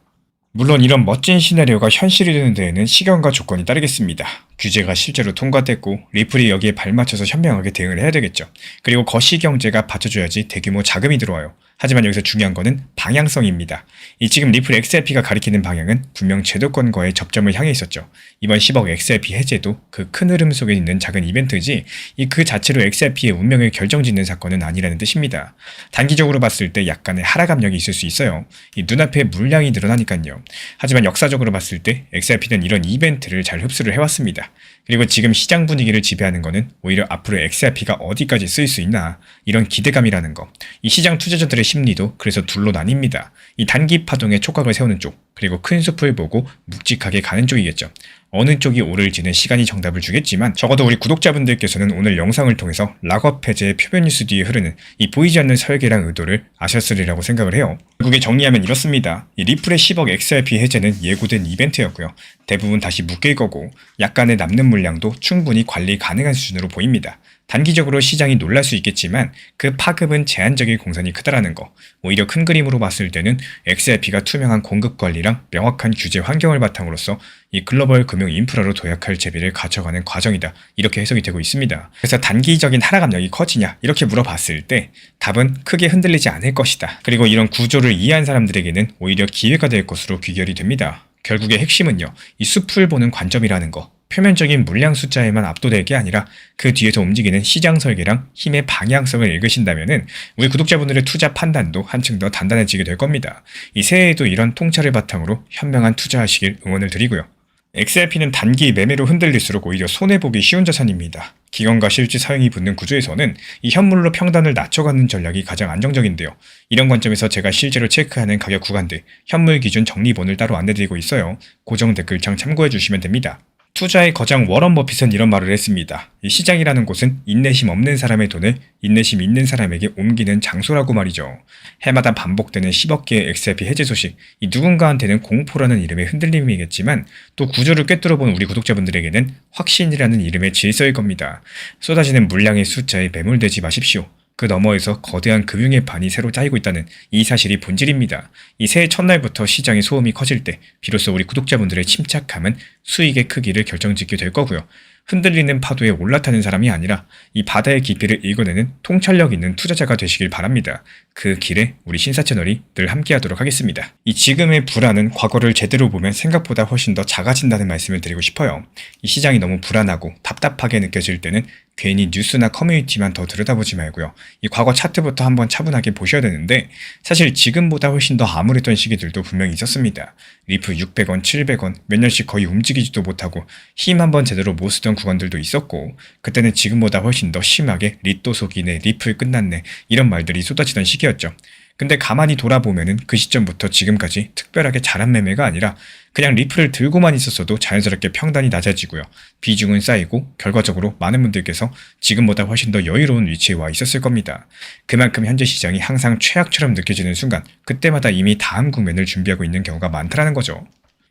물론 이런 멋진 시나리오가 현실이 되는 데에는 시간과 조건이 따르겠습니다. 규제가 실제로 통과됐고 리플이 여기에 발맞춰서 현명하게 대응을 해야 되겠죠. 그리고 거시경제가 받쳐줘야지 대규모 자금이 들어와요. 하지만 여기서 중요한 거는 방향성입니다. 이 지금 리플 XRP가 가리키는 방향은 분명 제도권과의 접점을 향해 있었죠. 이번 10억 XRP 해제도 그 큰 흐름 속에 있는 작은 이벤트지 이 그 자체로 XRP의 운명을 결정짓는 사건은 아니라는 뜻입니다. 단기적으로 봤을 때 약간의 하락 압력이 있을 수 있어요. 이 눈앞에 물량이 늘어나니까요. 하지만 역사적으로 봤을 때 XRP는 이런 이벤트를 잘 흡수를 해왔습니다. 그리고 지금 시장 분위기를 지배하는 거는 오히려 앞으로 XRP가 어디까지 쓰일 수 있나 이런 기대감이라는 거. 이 시장 투자자들의 심리도 그래서 둘로 나뉩니다. 이 단기 파동에 촉각을 세우는 쪽 그리고 큰 숲을 보고 묵직하게 가는 쪽이겠죠. 어느 쪽이 옳을지는 시간이 정답을 주겠지만 적어도 우리 구독자분들께서는 오늘 영상을 통해서 락업 해제의 표면 뉴스 뒤에 흐르는 이 보이지 않는 설계랑 의도를 아셨으리라고 생각을 해요. 결국에 정리하면 이렇습니다. 이 리플의 10억 XRP 해제는 예고된 이벤트였고요. 대부분 다시 묶일 거고 약간의 남는 물량도 충분히 관리 가능한 수준으로 보입니다. 단기적으로 시장이 놀랄 수 있겠지만 그 파급은 제한적인 공산이 크다라는 거. 오히려 큰 그림으로 봤을 때는 XRP가 투명한 공급 관리랑 명확한 규제 환경을 바탕으로서 이 글로벌 금융 인프라로 도약할 재비를 갖춰가는 과정이다. 이렇게 해석이 되고 있습니다. 그래서 단기적인 하락 압력이 커지냐? 이렇게 물어봤을 때 답은 크게 흔들리지 않을 것이다. 그리고 이런 구조를 이해한 사람들에게는 오히려 기회가 될 것으로 귀결이 됩니다. 결국의 핵심은요. 이 숲을 보는 관점이라는 거. 표면적인 물량 숫자에만 압도될 게 아니라 그 뒤에서 움직이는 시장 설계랑 힘의 방향성을 읽으신다면은 우리 구독자분들의 투자 판단도 한층 더 단단해지게 될 겁니다. 이 새해에도 이런 통찰을 바탕으로 현명한 투자하시길 응원을 드리고요. XRP는 단기 매매로 흔들릴수록 오히려 손해보기 쉬운 자산입니다. 기관과 실질 사용이 붙는 구조에서는 이 현물로 평단을 낮춰가는 전략이 가장 안정적인데요. 이런 관점에서 제가 실제로 체크하는 가격 구간들, 현물 기준 정리본을 따로 안내드리고 있어요. 고정 댓글창 참고해주시면 됩니다. 투자의 거장 워런 버핏은 이런 말을 했습니다. 이 시장이라는 곳은 인내심 없는 사람의 돈을 인내심 있는 사람에게 옮기는 장소라고 말이죠. 해마다 반복되는 10억 개의 XRP 해제 소식, 이 누군가한테는 공포라는 이름의 흔들림이겠지만 또 구조를 꿰뚫어본 우리 구독자분들에게는 확신이라는 이름의 질서일 겁니다. 쏟아지는 물량의 숫자에 매몰되지 마십시오. 그 너머에서 거대한 금융의 판이 새로 짜이고 있다는 이 사실이 본질입니다. 이 새해 첫날부터 시장의 소음이 커질 때 비로소 우리 구독자분들의 침착함은 수익의 크기를 결정짓게 될 거고요. 흔들리는 파도에 올라타는 사람이 아니라 이 바다의 깊이를 읽어내는 통찰력 있는 투자자가 되시길 바랍니다. 그 길에 우리 신사 채널이 늘 함께하도록 하겠습니다. 이 지금의 불안은 과거를 제대로 보면 생각보다 훨씬 더 작아진다는 말씀을 드리고 싶어요. 이 시장이 너무 불안하고 답답하게 느껴질 때는 괜히 뉴스나 커뮤니티만 더 들여다보지 말고요. 이 과거 차트부터 한번 차분하게 보셔야 되는데 사실 지금보다 훨씬 더 암울했던 시기들도 분명히 있었습니다. 리프 600원, 700원 몇 년씩 거의 움직이지도 못하고 힘 한번 제대로 못 쓰던 구간들도 있었고 그때는 지금보다 훨씬 더 심하게 리또 속이네, 리플 끝났네 이런 말들이 쏟아지던 시기였죠. 근데 가만히 돌아보면은 그 시점부터 지금까지 특별하게 잘한 매매가 아니라 그냥 리플을 들고만 있었어도 자연스럽게 평단이 낮아지고요. 비중은 쌓이고 결과적으로 많은 분들께서 지금보다 훨씬 더 여유로운 위치에 와 있었을 겁니다. 그만큼 현재 시장이 항상 최악처럼 느껴지는 순간 그때마다 이미 다음 국면을 준비하고 있는 경우가 많다는 거죠.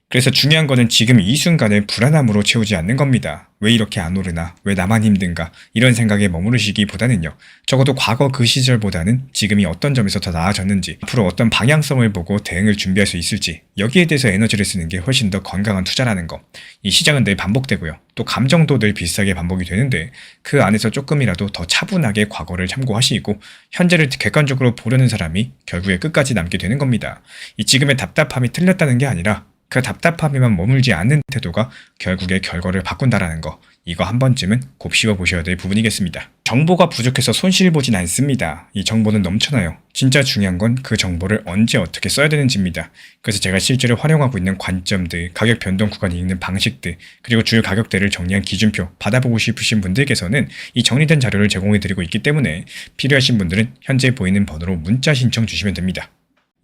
그래서 중요한 거는 지금 이 순간을 불안함으로 채우지 않는 겁니다. 왜 이렇게 안 오르나? 왜 나만 힘든가? 이런 생각에 머무르시기보다는요. 적어도 과거 그 시절보다는 지금이 어떤 점에서 더 나아졌는지, 앞으로 어떤 방향성을 보고 대응을 준비할 수 있을지 여기에 대해서 에너지를 쓰는 게 훨씬 더 건강한 투자라는 거. 이 시장은 늘 반복되고요. 또 감정도 늘 비슷하게 반복이 되는데 그 안에서 조금이라도 더 차분하게 과거를 참고하시고 현재를 객관적으로 보려는 사람이 결국에 끝까지 남게 되는 겁니다. 이 지금의 답답함이 틀렸다는 게 아니라 그 답답함에만 머물지 않는 태도가 결국에 결과를 바꾼다라는 거. 이거 한 번쯤은 곱씹어 보셔야 될 부분이겠습니다. 정보가 부족해서 손실 보진 않습니다. 이 정보는 넘쳐나요. 진짜 중요한 건 그 정보를 언제 어떻게 써야 되는지입니다. 그래서 제가 실제로 활용하고 있는 관점들, 가격 변동 구간이 읽는 방식들, 그리고 주요 가격대를 정리한 기준표 받아보고 싶으신 분들께서는 이 정리된 자료를 제공해드리고 있기 때문에 필요하신 분들은 현재 보이는 번호로 문자 신청 주시면 됩니다.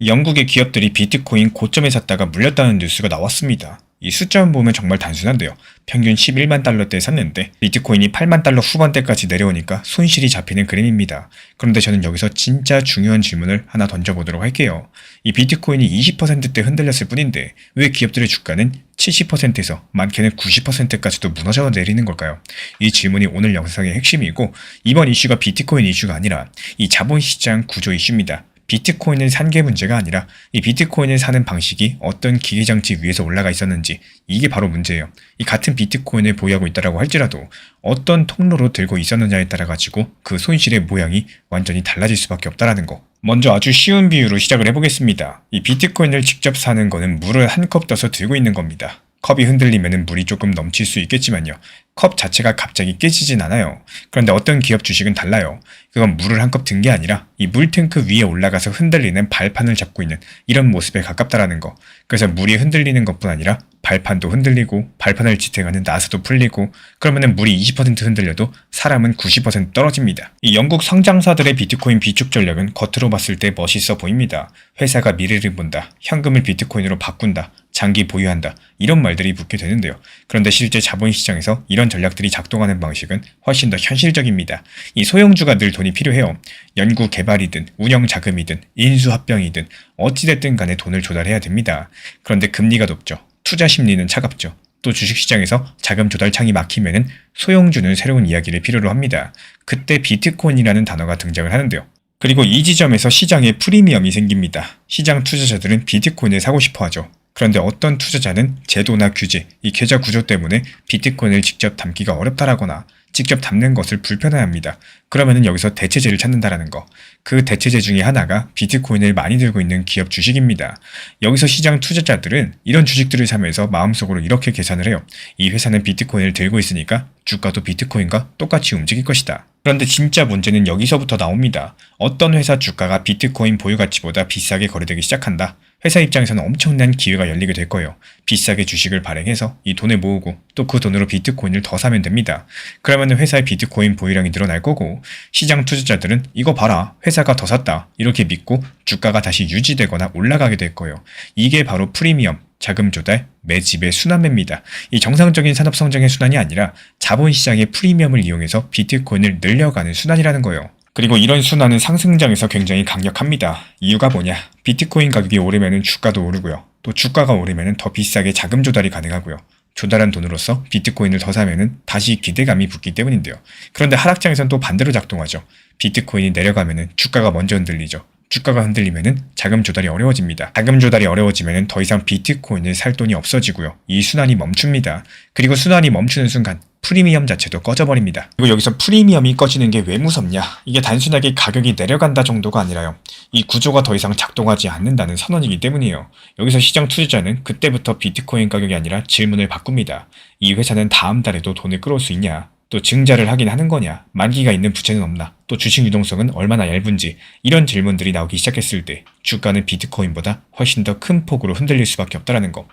영국의 기업들이 비트코인 고점에 샀다가 물렸다는 뉴스가 나왔습니다. 이 숫자만 보면 정말 단순한데요. 평균 11만 달러대에 샀는데 비트코인이 8만 달러 후반대까지 내려오니까 손실이 잡히는 그림입니다. 그런데 저는 여기서 진짜 중요한 질문을 하나 던져보도록 할게요. 이 비트코인이 20%대 흔들렸을 뿐인데 왜 기업들의 주가는 70%에서 많게는 90%까지도 무너져 내리는 걸까요? 이 질문이 오늘 영상의 핵심이고 이번 이슈가 비트코인 이슈가 아니라 이 자본시장 구조 이슈입니다. 비트코인을 산 게 문제가 아니라 이 비트코인을 사는 방식이 어떤 기계장치 위에서 올라가 있었는지 이게 바로 문제예요. 이 같은 비트코인을 보유하고 있다고 할지라도 어떤 통로로 들고 있었느냐에 따라 가지고 그 손실의 모양이 완전히 달라질 수밖에 없다라는 거. 먼저 아주 쉬운 비유로 시작을 해보겠습니다. 이 비트코인을 직접 사는 거는 물을 한 컵 떠서 들고 있는 겁니다. 컵이 흔들리면 물이 조금 넘칠 수 있겠지만요. 컵 자체가 갑자기 깨지진 않아요. 그런데 어떤 기업 주식은 달라요. 그건 물을 한컵 든 게 아니라 이 물탱크 위에 올라가서 흔들리는 발판을 잡고 있는 이런 모습에 가깝다라는 거. 그래서 물이 흔들리는 것뿐 아니라 발판도 흔들리고 발판을 지탱하는 나사도 풀리고 그러면은 물이 20% 흔들려도 사람은 90% 떨어집니다. 이 영국 성장사들의 비트코인 비축 전략은 겉으로 봤을 때 멋있어 보입니다. 회사가 미래를 본다, 현금을 비트코인으로 바꾼다, 장기 보유한다 이런 말들이 붙게 되는데요. 그런데 실제 자본시장에서 이런 전략들이 작동하는 방식은 훨씬 더 현실적입니다. 이 소형주가 늘 돈이 필요해요. 연구 개발이든 운영 자금이든 인수합병이든 어찌됐든 간에 돈을 조달해야 됩니다. 그런데 금리가 높죠. 투자 심리는 차갑죠. 또 주식시장에서 자금 조달창이 막히면은 소형주는 새로운 이야기를 필요로 합니다. 그때 비트코인이라는 단어가 등장을 하는데요. 그리고 이 지점에서 시장에 프리미엄이 생깁니다. 시장 투자자들은 비트코인을 사고 싶어 하죠. 그런데 어떤 투자자는 제도나 규제, 이 계좌 구조 때문에 비트코인을 직접 담기가 어렵다라거나 직접 담는 것을 불편해합니다. 그러면은 여기서 대체제를 찾는다라는 거. 그 대체제 중에 하나가 비트코인을 많이 들고 있는 기업 주식입니다. 여기서 시장 투자자들은 이런 주식들을 사면서 마음속으로 이렇게 계산을 해요. 이 회사는 비트코인을 들고 있으니까 주가도 비트코인과 똑같이 움직일 것이다. 그런데 진짜 문제는 여기서부터 나옵니다. 어떤 회사 주가가 비트코인 보유 가치보다 비싸게 거래되기 시작한다. 회사 입장에서는 엄청난 기회가 열리게 될 거예요. 비싸게 주식을 발행해서 이 돈을 모으고 또 그 돈으로 비트코인을 더 사면 됩니다. 그러면 회사의 비트코인 보유량이 늘어날 거고 시장 투자자들은 이거 봐라 회사가 더 샀다 이렇게 믿고 주가가 다시 유지되거나 올라가게 될 거예요. 이게 바로 프리미엄, 자금 조달, 매집의 순환매입니다. 이 정상적인 산업 성장의 순환이 아니라 자본시장의 프리미엄을 이용해서 비트코인을 늘려가는 순환이라는 거예요. 그리고 이런 순환은 상승장에서 굉장히 강력합니다. 이유가 뭐냐? 비트코인 가격이 오르면 주가도 오르고요. 또 주가가 오르면 더 비싸게 자금 조달이 가능하고요. 조달한 돈으로서 비트코인을 더 사면은 다시 기대감이 붙기 때문인데요. 그런데 하락장에선 또 반대로 작동하죠. 비트코인이 내려가면은 주가가 먼저 흔들리죠. 주가가 흔들리면은 자금 조달이 어려워집니다. 자금 조달이 어려워지면은 더 이상 비트코인을 살 돈이 없어지고요. 이 순환이 멈춥니다. 그리고 순환이 멈추는 순간 프리미엄 자체도 꺼져버립니다. 그리고 여기서 프리미엄이 꺼지는 게 왜 무섭냐? 이게 단순하게 가격이 내려간다 정도가 아니라요. 이 구조가 더 이상 작동하지 않는다는 선언이기 때문이에요. 여기서 시장 투자자는 그때부터 비트코인 가격이 아니라 질문을 바꿉니다. 이 회사는 다음 달에도 돈을 끌어올 수 있냐? 또 증자를 하긴 하는 거냐? 만기가 있는 부채는 없나? 또 주식 유동성은 얼마나 얇은지 이런 질문들이 나오기 시작했을 때 주가는 비트코인보다 훨씬 더 큰 폭으로 흔들릴 수밖에 없다는 거.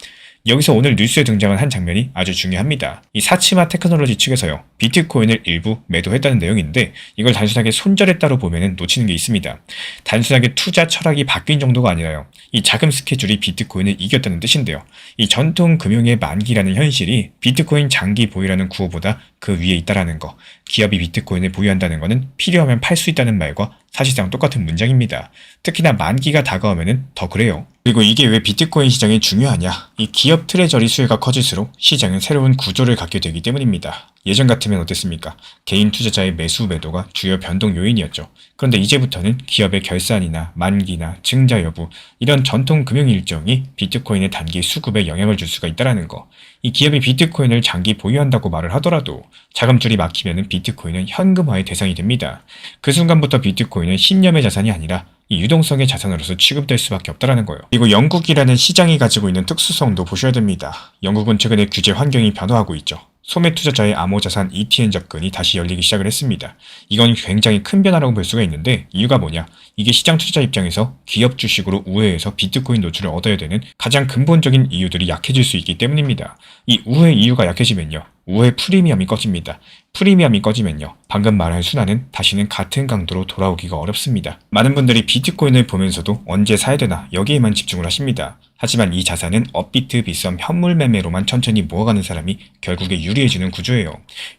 여기서 오늘 뉴스에 등장한 한 장면이 아주 중요합니다. 이 사치마 테크놀로지 측에서요. 비트코인을 일부 매도했다는 내용인데 이걸 단순하게 손절했다로 보면 놓치는 게 있습니다. 단순하게 투자 철학이 바뀐 정도가 아니라요. 이 자금 스케줄이 비트코인을 이겼다는 뜻인데요. 이 전통 금융의 만기라는 현실이 비트코인 장기 보유라는 구호보다 그 위에 있다라는 거. 기업이 비트코인을 보유한다는 것은 필요하면 팔 수 있다는 말과 사실상 똑같은 문장입니다. 특히나 만기가 다가오면 더 그래요. 그리고 이게 왜 비트코인 시장이 중요하냐? 이 기업 트레저리 수요가 커질수록 시장은 새로운 구조를 갖게 되기 때문입니다. 예전 같으면 어땠습니까? 개인 투자자의 매수 매도가 주요 변동 요인이었죠. 그런데 이제부터는 기업의 결산이나 만기나 증자 여부 이런 전통 금융 일정이 비트코인의 단기 수급에 영향을 줄 수가 있다는 거. 이 기업이 비트코인을 장기 보유한다고 말을 하더라도 자금줄이 막히면 비트코인은 현금화의 대상이 됩니다. 그 순간부터 비트코인은 신념의 자산이 아니라 이 유동성의 자산으로서 취급될 수밖에 없다는 거예요. 그리고 영국이라는 시장이 가지고 있는 특수성도 보셔야 됩니다. 영국은 최근에 규제 환경이 변화하고 있죠. 소매 투자자의 암호자산 ETN 접근이 다시 열리기 시작을 했습니다. 이건 굉장히 큰 변화라고 볼 수가 있는데 이유가 뭐냐? 이게 시장 투자자 입장에서 기업 주식으로 우회해서 비트코인 노출을 얻어야 되는 가장 근본적인 이유들이 약해질 수 있기 때문입니다. 이 우회 이유가 약해지면요. 우회 프리미엄이 꺼집니다. 프리미엄이 꺼지면요. 방금 말한 순환은 다시는 같은 강도로 돌아오기가 어렵습니다. 많은 분들이 비트코인을 보면서도 언제 사야 되나 여기에만 집중을 하십니다. 하지만 이 자산은 업비트 빗썸 현물 매매로만 천천히 모아가는 사람이 결국에 유리해지는 구조예요.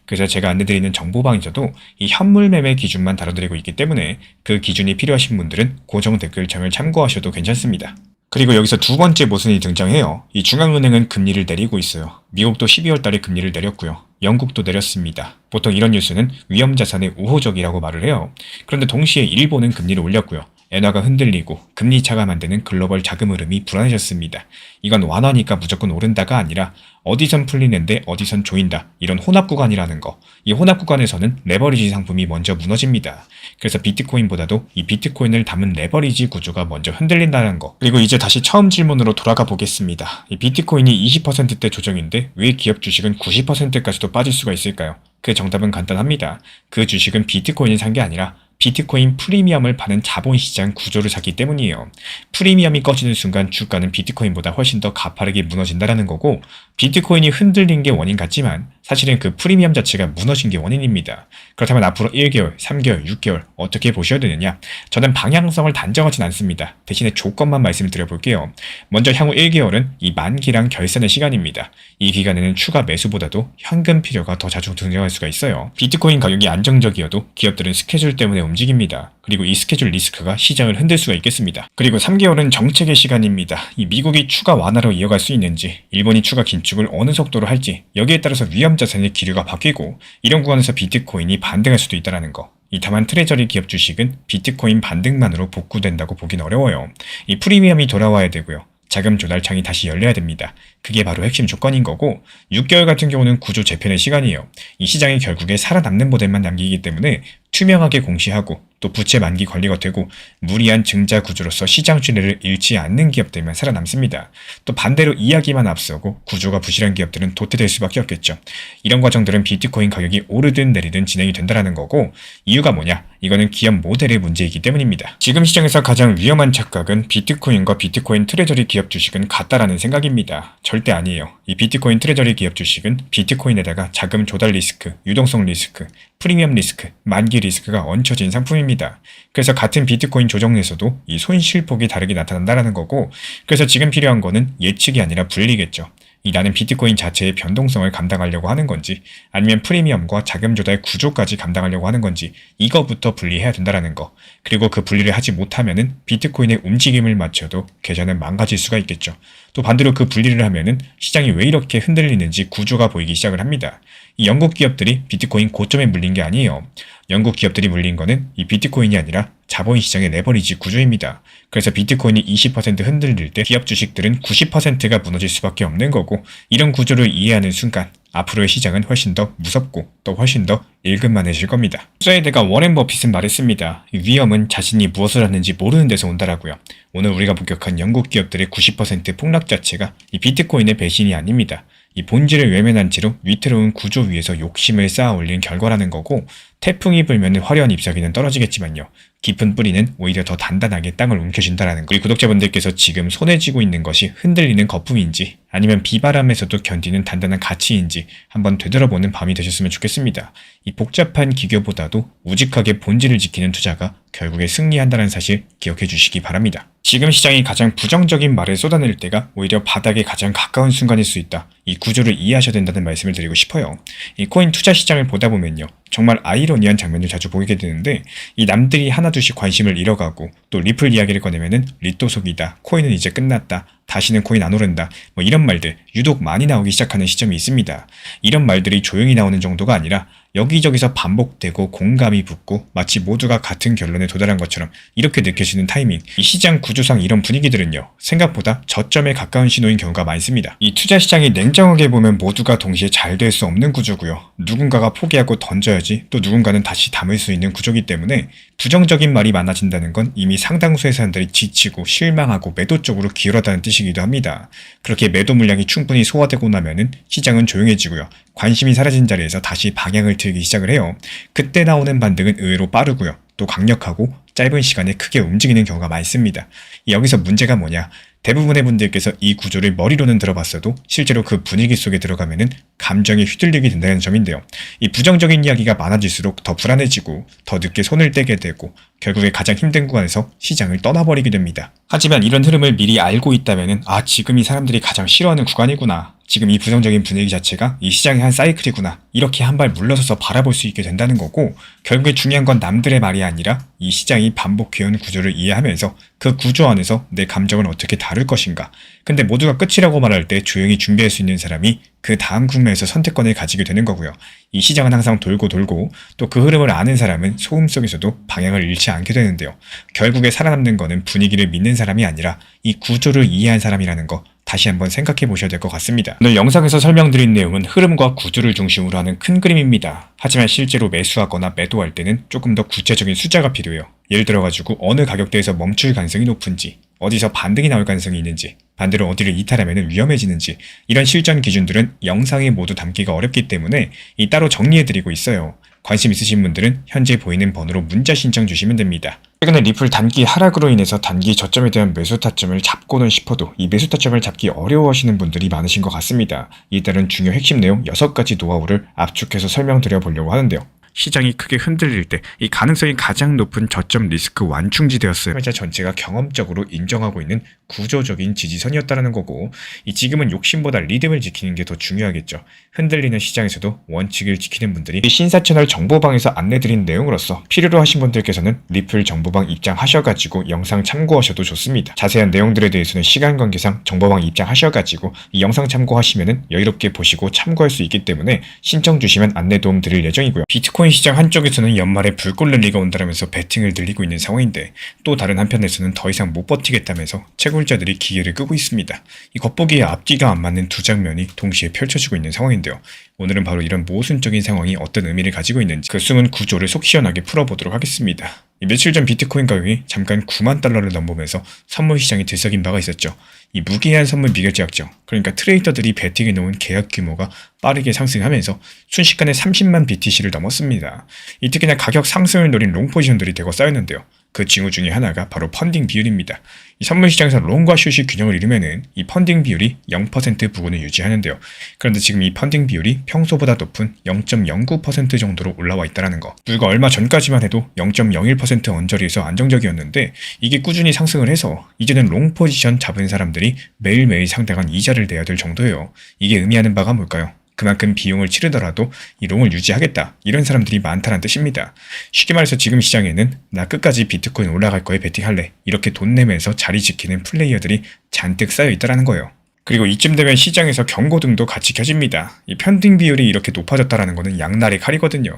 그래서 제가 안내드리는 정보방에서도 이 현물 매매 기준만 다뤄드리고 있기 때문에 그 기준이 필요하신 분들은 고정 댓글창을 참고하셔도 괜찮습니다. 그리고 여기서 두 번째 모순이 등장해요. 이 중앙은행은 금리를 내리고 있어요. 미국도 12월 달에 금리를 내렸고요. 영국도 내렸습니다. 보통 이런 뉴스는 위험자산에 우호적이라고 말을 해요. 그런데 동시에 일본은 금리를 올렸고요. 엔화가 흔들리고 금리 차가 만드는 글로벌 자금 흐름이 불안해졌습니다. 이건 완화니까 무조건 오른다가 아니라 어디선 풀리는데 어디선 조인다. 이런 혼합 구간이라는 거. 이 혼합 구간에서는 레버리지 상품이 먼저 무너집니다. 그래서 비트코인보다도 이 비트코인을 담은 레버리지 구조가 먼저 흔들린다는 거. 그리고 이제 다시 처음 질문으로 돌아가 보겠습니다. 이 비트코인이 20%대 조정인데 왜 기업 주식은 90%까지도 빠질 수가 있을까요? 그 정답은 간단합니다. 그 주식은 비트코인을 산 게 아니라 비트코인 프리미엄을 파는 자본시장 구조를 샀기 때문이에요. 프리미엄이 꺼지는 순간 주가는 비트코인보다 훨씬 더 가파르게 무너진다는 거고, 비트코인이 흔들린 게 원인 같지만 사실은 그 프리미엄 자체가 무너진 게 원인입니다. 그렇다면 앞으로 1개월, 3개월, 6개월 어떻게 보셔야 되느냐? 저는 방향성을 단정하진 않습니다. 대신에 조건만 말씀을 드려볼게요. 먼저 향후 1개월은 이 만기랑 결산의 시간입니다. 이 기간에는 추가 매수보다도 현금 필요가 더 자주 등장할 수가 있어요. 비트코인 가격이 안정적이어도 기업들은 스케줄 때문에 움직입니다. 그리고 이 스케줄 리스크가 시장을 흔들 수가 있겠습니다. 그리고 3개월은 정책의 시간입니다. 이 미국이 추가 완화로 이어갈 수 있는지, 일본이 추가 긴축을 어느 속도로 할지, 여기에 따라서 위험 자산의 기류가 바뀌고, 이런 구간에서 비트코인이 반등할 수도 있다는 거. 다만 트레저리 기업 주식은 비트코인 반등만으로 복구된다고 보긴 어려워요. 이 프리미엄이 돌아와야 되고요. 자금 조달창이 다시 열려야 됩니다. 그게 바로 핵심 조건인 거고, 6개월 같은 경우는 구조 재편의 시간이에요. 이 시장이 결국에 살아남는 모델만 남기기 때문에 투명하게 공시하고 또 부채 만기 관리가 되고 무리한 증자 구조로서 시장 신뢰를 잃지 않는 기업들만 살아남습니다. 또 반대로 이야기만 앞서고 구조가 부실한 기업들은 도태될 수밖에 없겠죠. 이런 과정들은 비트코인 가격이 오르든 내리든 진행이 된다는 거고, 이유가 뭐냐? 이거는 기업 모델의 문제이기 때문입니다. 지금 시장에서 가장 위험한 착각은 비트코인과 비트코인 트레저리 기업 주식은 같다라는 생각입니다. 절대 아니에요. 이 비트코인 트레저리 기업 주식은 비트코인에다가 자금 조달 리스크, 유동성 리스크, 프리미엄 리스크, 만기 리스크가 얹혀진 상품입니다. 그래서 같은 비트코인 조정에서도 이 손실폭이 다르게 나타난다는 거고, 그래서 지금 필요한 거는 예측이 아니라 분리겠죠. 나는 비트코인 자체의 변동성을 감당하려고 하는 건지, 아니면 프리미엄과 자금 조달 구조까지 감당하려고 하는 건지, 이거부터 분리해야 된다는 거. 그리고 그 분리를 하지 못하면은 비트코인의 움직임을 맞춰도 계좌는 망가질 수가 있겠죠. 또 반대로 그 분리를 하면은 시장이 왜 이렇게 흔들리는지 구조가 보이기 시작을 합니다. 이 영국 기업들이 비트코인 고점에 물린 게 아니에요. 영국 기업들이 물린 거는 이 비트코인이 아니라 자본시장의 레버리지 구조입니다. 그래서 비트코인이 20% 흔들릴 때 기업 주식들은 90%가 무너질 수밖에 없는 거고, 이런 구조를 이해하는 순간 앞으로의 시장은 훨씬 더 무섭고 또 훨씬 더 일근만해질 겁니다. 투자의 대가 워렌 버핏은 말했습니다. 위험은 자신이 무엇을 하는지 모르는 데서 온다라고요. 오늘 우리가 목격한 영국 기업들의 90% 폭락 자체가 이 비트코인의 배신이 아닙니다. 이 본질을 외면한 채로 위태로운 구조 위에서 욕심을 쌓아 올린 결과라는 거고, 태풍이 불면 화려한 잎사귀는 떨어지겠지만요. 깊은 뿌리는 오히려 더 단단하게 땅을 움켜쥔다라는 거. 우리 구독자분들께서 지금 손에 쥐고 있는 것이 흔들리는 거품인지 아니면 비바람에서도 견디는 단단한 가치인지 한번 되돌아보는 밤이 되셨으면 좋겠습니다. 이 복잡한 기교보다도 우직하게 본질을 지키는 투자가 결국에 승리한다는 사실 기억해 주시기 바랍니다. 지금 시장이 가장 부정적인 말을 쏟아낼 때가 오히려 바닥에 가장 가까운 순간일 수 있다. 이 구조를 이해하셔야 된다는 말씀을 드리고 싶어요. 이 코인 투자 시장을 보다 보면요. 정말 아이러니한 장면을 자주 보게 되는데, 이 남들이 하나둘씩 관심을 잃어가고 또 리플 이야기를 꺼내면은 리또 속이다, 코인은 이제 끝났다, 다시는 코인 안 오른다, 이런 말들 유독 많이 나오기 시작하는 시점이 있습니다. 이런 말들이 조용히 나오는 정도가 아니라 여기저기서 반복되고 공감이 붙고 마치 모두가 같은 결론에 도달한 것처럼 이렇게 느껴지는 타이밍, 이 시장 구조상 이런 분위기들은요, 생각보다 저점에 가까운 신호인 경우가 많습니다. 이 투자 시장이 냉정하게 보면 모두가 동시에 잘 될 수 없는 구조고요. 누군가가 포기하고 던져야지 또 누군가는 다시 담을 수 있는 구조이기 때문에 부정적인 말이 많아진다는 건 이미 상당수의 사람들이 지치고 실망하고 매도 쪽으로 기울었다는 뜻이기도 합니다. 그렇게 매도 물량이 충분히 소화되고 나면은 시장은 조용해지고요. 관심이 사라진 자리에서 다시 방향을 틀기 시작을 해요. 그때 나오는 반등은 의외로 빠르고요. 또 강력하고 짧은 시간에 크게 움직이는 경우가 많습니다. 여기서 문제가 뭐냐? 대부분의 분들께서 이 구조를 머리로는 들어봤어도 실제로 그 분위기 속에 들어가면은 감정이 휘둘리게 된다는 점인데요. 이 부정적인 이야기가 많아질수록 더 불안해지고 더 늦게 손을 떼게 되고 결국에 가장 힘든 구간에서 시장을 떠나버리게 됩니다. 하지만 이런 흐름을 미리 알고 있다면은 지금 이 사람들이 가장 싫어하는 구간이구나. 지금 이 부정적인 분위기 자체가 이 시장의 한 사이클이구나. 이렇게 한 발 물러서서 바라볼 수 있게 된다는 거고, 결국에 중요한 건 남들의 말이 아니라 이 시장이 반복해온 구조를 이해하면서 그 구조 안에서 내 감정을 어떻게 다룰 것인가. 근데 모두가 끝이라고 말할 때 조용히 준비할 수 있는 사람이 그 다음 국면에서 선택권을 가지게 되는 거고요. 이 시장은 항상 돌고 돌고 또 그 흐름을 아는 사람은 소음 속에서도 방향을 잃지 않게 되는데요. 결국에 살아남는 거는 분위기를 믿는 사람이 아니라 이 구조를 이해한 사람이라는 거 다시 한번 생각해 보셔야 될 것 같습니다. 오늘 영상에서 설명드린 내용은 흐름과 구조를 중심으로 하는 큰 그림입니다. 하지만 실제로 매수하거나 매도할 때는 조금 더 구체적인 숫자가 필요해요. 예를 들어가지고 어느 가격대에서 멈출 가능성이 높은지, 어디서 반등이 나올 가능성이 있는지, 반대로 어디를 이탈하면 위험해지는지 이런 실전 기준들은 영상에 모두 담기가 어렵기 때문에 이 따로 정리해드리고 있어요. 관심 있으신 분들은 현재 보이는 번호로 문자 신청 주시면 됩니다. 최근에 리플 단기 하락으로 인해서 단기 저점에 대한 매수 타점을 잡고는 싶어도 이 매수 타점을 잡기 어려워하시는 분들이 많으신 것 같습니다. 이에 따른 중요 핵심 내용 6가지 노하우를 압축해서 설명드려 보려고 하는데요. 시장이 크게 흔들릴 때 이 가능성이 가장 높은 저점 리스크 완충지대였어요. 투자자 전체가 경험적으로 인정하고 있는 구조적인 지지선이었다는 거고, 이 지금은 욕심보다 리듬을 지키는 게 더 중요하겠죠. 흔들리는 시장에서도 원칙을 지키는 분들이 신사채널 정보방에서 안내드린 내용으로서 필요로 하신 분들께서는 리플 정보방 입장하셔가지고 영상 참고하셔도 좋습니다. 자세한 내용들에 대해서는 시간 관계상 정보방 입장하셔가지고 이 영상 참고하시면은 여유롭게 보시고 참고할 수 있기 때문에 신청 주시면 안내 도움 드릴 예정이고요. 비트코인 시장 한쪽에서는 연말에 불꽃 랠리가 온다면서 베팅을 늘리고 있는 상황인데, 또 다른 한편에서는 더 이상 못 버티겠다면서 채굴자들이 기계를 끄고 있습니다. 이 겉보기에 앞뒤가 안 맞는 두 장면이 동시에 펼쳐지고 있는 상황인데요. 오늘은 바로 이런 모순적인 상황이 어떤 의미를 가지고 있는지 그 숨은 구조를 속 시원하게 풀어보도록 하겠습니다. 며칠 전 비트코인 가격이 잠깐 9만 달러를 넘보면서 선물 시장이 들썩인 바가 있었죠. 이 무기한 선물 미결제약정, 그러니까 트레이더들이 베팅해 놓은 계약 규모가 빠르게 상승하면서 순식간에 30만 BTC를 넘었습니다. 이 특히나 가격 상승을 노린 롱 포지션들이 대거 쌓였는데요. 그 징후 중에 하나가 바로 펀딩 비율입니다. 이 선물 시장에서 롱과 숏이 균형을 이루면은 이 펀딩 비율이 0% 부근을 유지하는데요. 그런데 지금 이 펀딩 비율이 평소보다 높은 0.09% 정도로 올라와 있다는 거. 불과 얼마 전까지만 해도 0.01% 언저리에서 안정적이었는데, 이게 꾸준히 상승을 해서 이제는 롱 포지션 잡은 사람들이 매일매일 상당한 이자를 내야 될 정도예요. 이게 의미하는 바가 뭘까요? 그만큼 비용을 치르더라도 이 롱을 유지하겠다, 이런 사람들이 많다는 뜻입니다. 쉽게 말해서 지금 시장에는 나 끝까지 비트코인 올라갈 거에 베팅할래, 이렇게 돈 내면서 자리 지키는 플레이어들이 잔뜩 쌓여 있다는 거예요. 그리고 이쯤 되면 시장에서 경고등도 같이 켜집니다. 이 펀딩 비율이 이렇게 높아졌다는 것은 양날의 칼이거든요.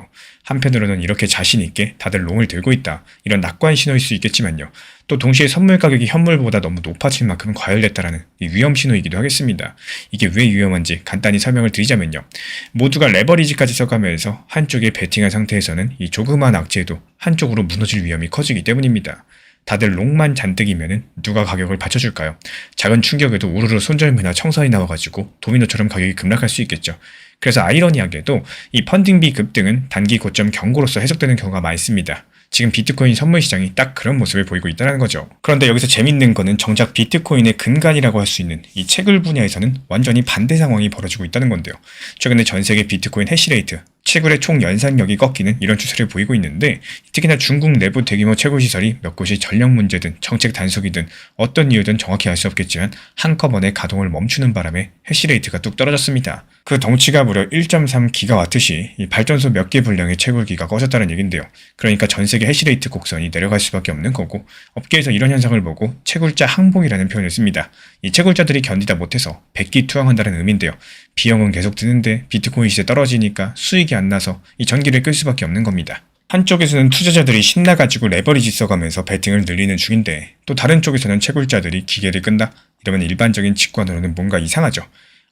한편으로는 이렇게 자신 있게 다들 롱을 들고 있다, 이런 낙관 신호일 수 있겠지만요. 또 동시에 선물 가격이 현물보다 너무 높아질 만큼 과열됐다라는 이 위험 신호이기도 하겠습니다. 이게 왜 위험한지 간단히 설명을 드리자면요. 모두가 레버리지까지 써가면서 한쪽에 베팅한 상태에서는 이 조그마한 악재에도 한쪽으로 무너질 위험이 커지기 때문입니다. 다들 롱만 잔뜩이면은 누가 가격을 받쳐줄까요? 작은 충격에도 우르르 손절매나 청산이 나와가지고 도미노처럼 가격이 급락할 수 있겠죠. 그래서 아이러니하게도 이 펀딩비 급등은 단기 고점 경고로서 해석되는 경우가 많습니다. 지금 비트코인 선물 시장이 딱 그런 모습을 보이고 있다는 거죠. 그런데 여기서 재밌는 거는 정작 비트코인의 근간이라고 할 수 있는 이 채굴 분야에서는 완전히 반대 상황이 벌어지고 있다는 건데요. 최근에 전 세계 비트코인 해시레이트, 채굴의 총 연산력이 꺾이는 이런 추세를 보이고 있는데, 특히나 중국 내부 대규모 채굴 시설이 몇 곳이 전력 문제든 정책 단속이든 어떤 이유든 정확히 알 수 없겠지만 한꺼번에 가동을 멈추는 바람에 해시레이트가 뚝 떨어졌습니다. 그 덩치가 무려 1.3기가와트시, 이 발전소 몇 개 분량의 채굴기가 꺼졌다는 얘긴데요. 그러니까 전 세계 해시레이트 곡선이 내려갈 수밖에 없는 거고, 업계에서 이런 현상을 보고 채굴자 항복이라는 표현을 씁니다. 이 채굴자들이 견디다 못해서 백기투항한다는 의미인데요. 비용은 계속 드는데 비트코인 시세 떨어지니까 수익이 안 나서 이 전기를 끌 수밖에 없는 겁니다. 한쪽에서는 투자자들이 신나가지고 레버리지 써가면서 베팅을 늘리는 중인데, 또 다른 쪽에서는 채굴자들이 기계를 끈다? 이러면 일반적인 직관으로는 뭔가 이상하죠.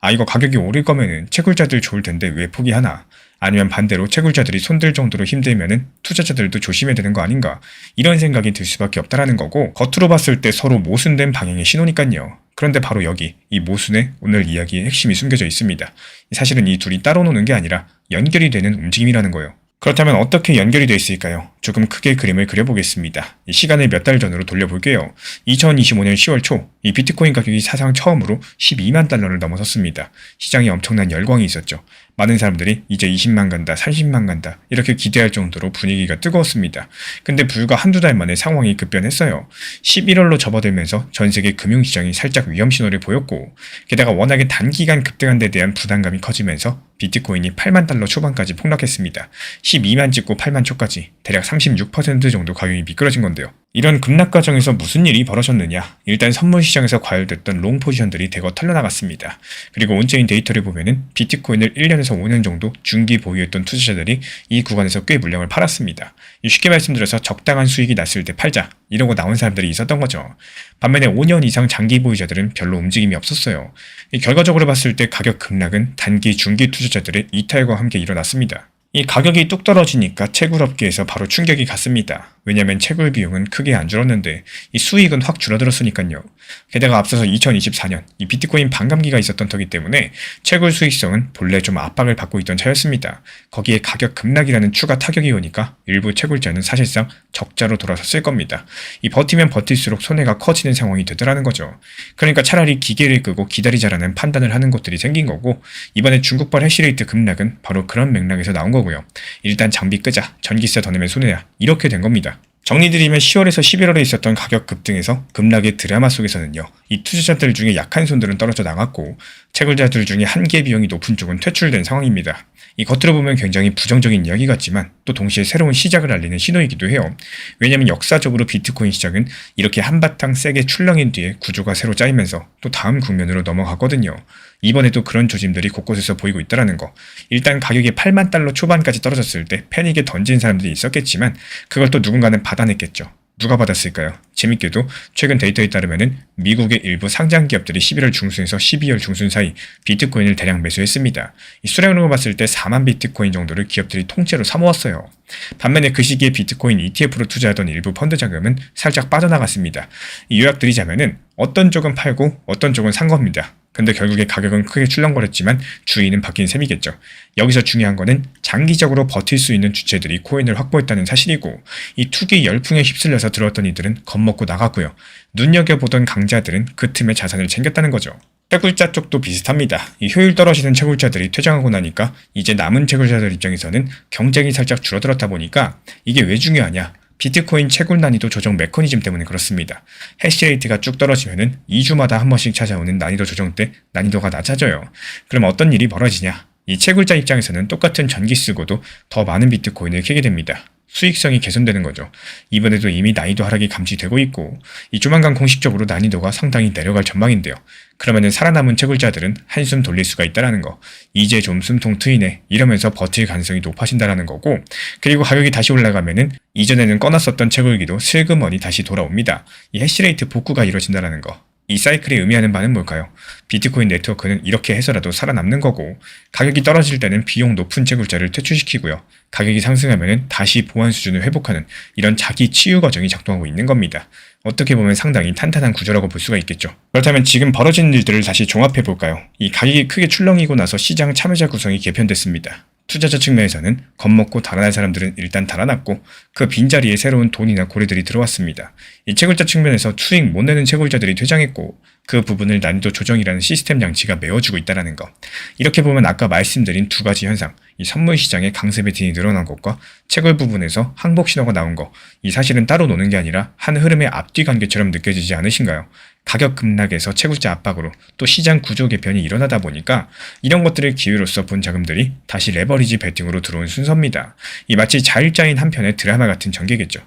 아, 이거 가격이 오를 거면은 채굴자들 좋을 텐데 왜 포기하나? 아니면 반대로 채굴자들이 손들 정도로 힘들면은 투자자들도 조심해야 되는 거 아닌가? 이런 생각이 들 수밖에 없다라는 거고, 겉으로 봤을 때 서로 모순된 방향의 신호니까요. 그런데 바로 여기 이 모순에 오늘 이야기의 핵심이 숨겨져 있습니다. 사실은 이 둘이 따로 노는 게 아니라 연결이 되는 움직임이라는 거예요. 그렇다면 어떻게 연결이 되어 있을까요? 조금 크게 그림을 그려보겠습니다. 이 시간을 몇 달 전으로 돌려볼게요. 2025년 10월 초, 이 비트코인 가격이 사상 처음으로 12만 달러를 넘어섰습니다. 시장에 엄청난 열광이 있었죠. 많은 사람들이 이제 20만 간다, 30만 간다, 이렇게 기대할 정도로 분위기가 뜨거웠습니다. 근데 불과 한두 달 만에 상황이 급변했어요. 11월로 접어들면서 전 세계 금융시장이 살짝 위험 신호를 보였고, 게다가 워낙에 단기간 급등한 데 대한 부담감이 커지면서 비트코인이 8만 달러 초반까지 폭락했습니다. 12만 찍고 8만 초까지 대략 36% 정도 가격이 미끄러진 건데요. 이런 급락 과정에서 무슨 일이 벌어졌느냐? 일단 선물 시장에서 과열됐던 롱 포지션들이 대거 털려나갔습니다. 그리고 온체인 데이터를 보면은 비트코인을 1년에서 5년 정도 중기 보유했던 투자자들이 이 구간에서 꽤 물량을 팔았습니다. 쉽게 말씀드려서 적당한 수익이 났을 때 팔자, 이러고 나온 사람들이 있었던 거죠. 반면에 5년 이상 장기 보유자들은 별로 움직임이 없었어요. 결과적으로 봤을 때 가격 급락은 단기, 중기 투자자들의 이탈과 함께 일어났습니다. 이 가격이 뚝 떨어지니까 채굴업계에서 바로 충격이 갔습니다. 왜냐면 채굴 비용은 크게 안 줄었는데 이 수익은 확 줄어들었으니까요. 게다가 앞서서 2024년 이 비트코인 반감기가 있었던 터기 때문에 채굴 수익성은 본래 좀 압박을 받고 있던 차였습니다. 거기에 가격 급락이라는 추가 타격이 오니까 일부 채굴자는 사실상 적자로 돌아섰을 겁니다. 이 버티면 버틸수록 손해가 커지는 상황이 되더라는 거죠. 그러니까 차라리 기계를 끄고 기다리자라는 판단을 하는 곳들이 생긴 거고, 이번에 중국발 해시레이트 급락은 바로 그런 맥락에서 나온 거고요. 일단 장비 끄자, 전기세 더 내면 손해야, 이렇게 된 겁니다. 정리드리면 10월에서 11월에 있었던 가격 급등에서 급락의 드라마 속에서는요, 이 투자자들 중에 약한 손들은 떨어져 나갔고 채굴자들 중에 한계 비용이 높은 쪽은 퇴출된 상황입니다. 이 겉으로 보면 굉장히 부정적인 이야기 같지만 또 동시에 새로운 시작을 알리는 신호이기도 해요. 왜냐하면 역사적으로 비트코인 시장은 이렇게 한바탕 세게 출렁인 뒤에 구조가 새로 짜이면서 또 다음 국면으로 넘어가거든요. 이번에도 그런 조짐들이 곳곳에서 보이고 있다는 거. 일단 가격이 8만 달러 초반까지 떨어졌을 때 패닉에 던진 사람들이 있었겠지만 그걸 또 누군가는 받아냈겠죠. 누가 받았을까요? 재밌게도 최근 데이터에 따르면 미국의 일부 상장 기업들이 11월 중순에서 12월 중순 사이 비트코인을 대량 매수했습니다. 이 수량으로 봤을 때 4만 비트코인 정도를 기업들이 통째로 사모았어요. 반면에 그 시기에 비트코인 ETF로 투자하던 일부 펀드 자금은 살짝 빠져나갔습니다. 요약드리자면은 어떤 쪽은 팔고 어떤 쪽은 산 겁니다. 근데 결국에 가격은 크게 출렁거렸지만 주인은 바뀐 셈이겠죠. 여기서 중요한 거는 장기적으로 버틸 수 있는 주체들이 코인을 확보했다는 사실이고, 이 투기 열풍에 휩쓸려서 들어왔던 이들은 겁먹고 나갔고요. 눈여겨보던 강자들은 그 틈에 자산을 챙겼다는 거죠. 채굴자 쪽도 비슷합니다. 이 효율 떨어지는 채굴자들이 퇴장하고 나니까 이제 남은 채굴자들 입장에서는 경쟁이 살짝 줄어들었다 보니까 이게 왜 중요하냐? 비트코인 채굴 난이도 조정 메커니즘 때문에 그렇습니다. 해시레이트가 쭉 떨어지면은 2주마다 한 번씩 찾아오는 난이도 조정 때 난이도가 낮아져요. 그럼 어떤 일이 벌어지냐? 이 채굴자 입장에서는 똑같은 전기 쓰고도 더 많은 비트코인을 캐게 됩니다. 수익성이 개선되는 거죠. 이번에도 이미 난이도 하락이 감지되고 있고, 이 조만간 공식적으로 난이도가 상당히 내려갈 전망인데요. 그러면은 살아남은 채굴자들은 한숨 돌릴 수가 있다라는 거. 이제 좀 숨통 트이네, 이러면서 버틸 가능성이 높아진다라는 거고, 그리고 가격이 다시 올라가면은 이전에는 꺼놨었던 채굴기도 슬그머니 다시 돌아옵니다. 이 해시레이트 복구가 이루어진다라는 거. 이 사이클이 의미하는 바는 뭘까요? 비트코인 네트워크는 이렇게 해서라도 살아남는 거고, 가격이 떨어질 때는 비용 높은 채굴자를 퇴출시키고요. 가격이 상승하면 다시 보안 수준을 회복하는 이런 자기 치유 과정이 작동하고 있는 겁니다. 어떻게 보면 상당히 탄탄한 구조라고 볼 수가 있겠죠. 그렇다면 지금 벌어진 일들을 다시 종합해 볼까요? 이 가격이 크게 출렁이고 나서 시장 참여자 구성이 개편됐습니다. 투자자 측면에서는 겁먹고 달아날 사람들은 일단 달아났고, 그 빈자리에 새로운 돈이나 고래들이 들어왔습니다. 이 채굴자 측면에서 수익 못 내는 채굴자들이 퇴장했고, 그 부분을 난이도 조정이라는 시스템 양치가 메워주고 있다는 거. 이렇게 보면 아까 말씀드린 두 가지 현상, 이 선물 시장의 강세 베팅이 늘어난 것과 채굴 부분에서 항복 신호가 나온 거, 이 사실은 따로 노는 게 아니라 한 흐름의 앞뒤 관계처럼 느껴지지 않으신가요? 가격 급락에서 채굴자 압박으로 또 시장 구조 개편이 일어나다 보니까 이런 것들을 기회로서 본 자금들이 다시 레버리지 베팅으로 들어온 순서입니다. 이 마치 자일자인 한 편의 드라마 같은 전개겠죠.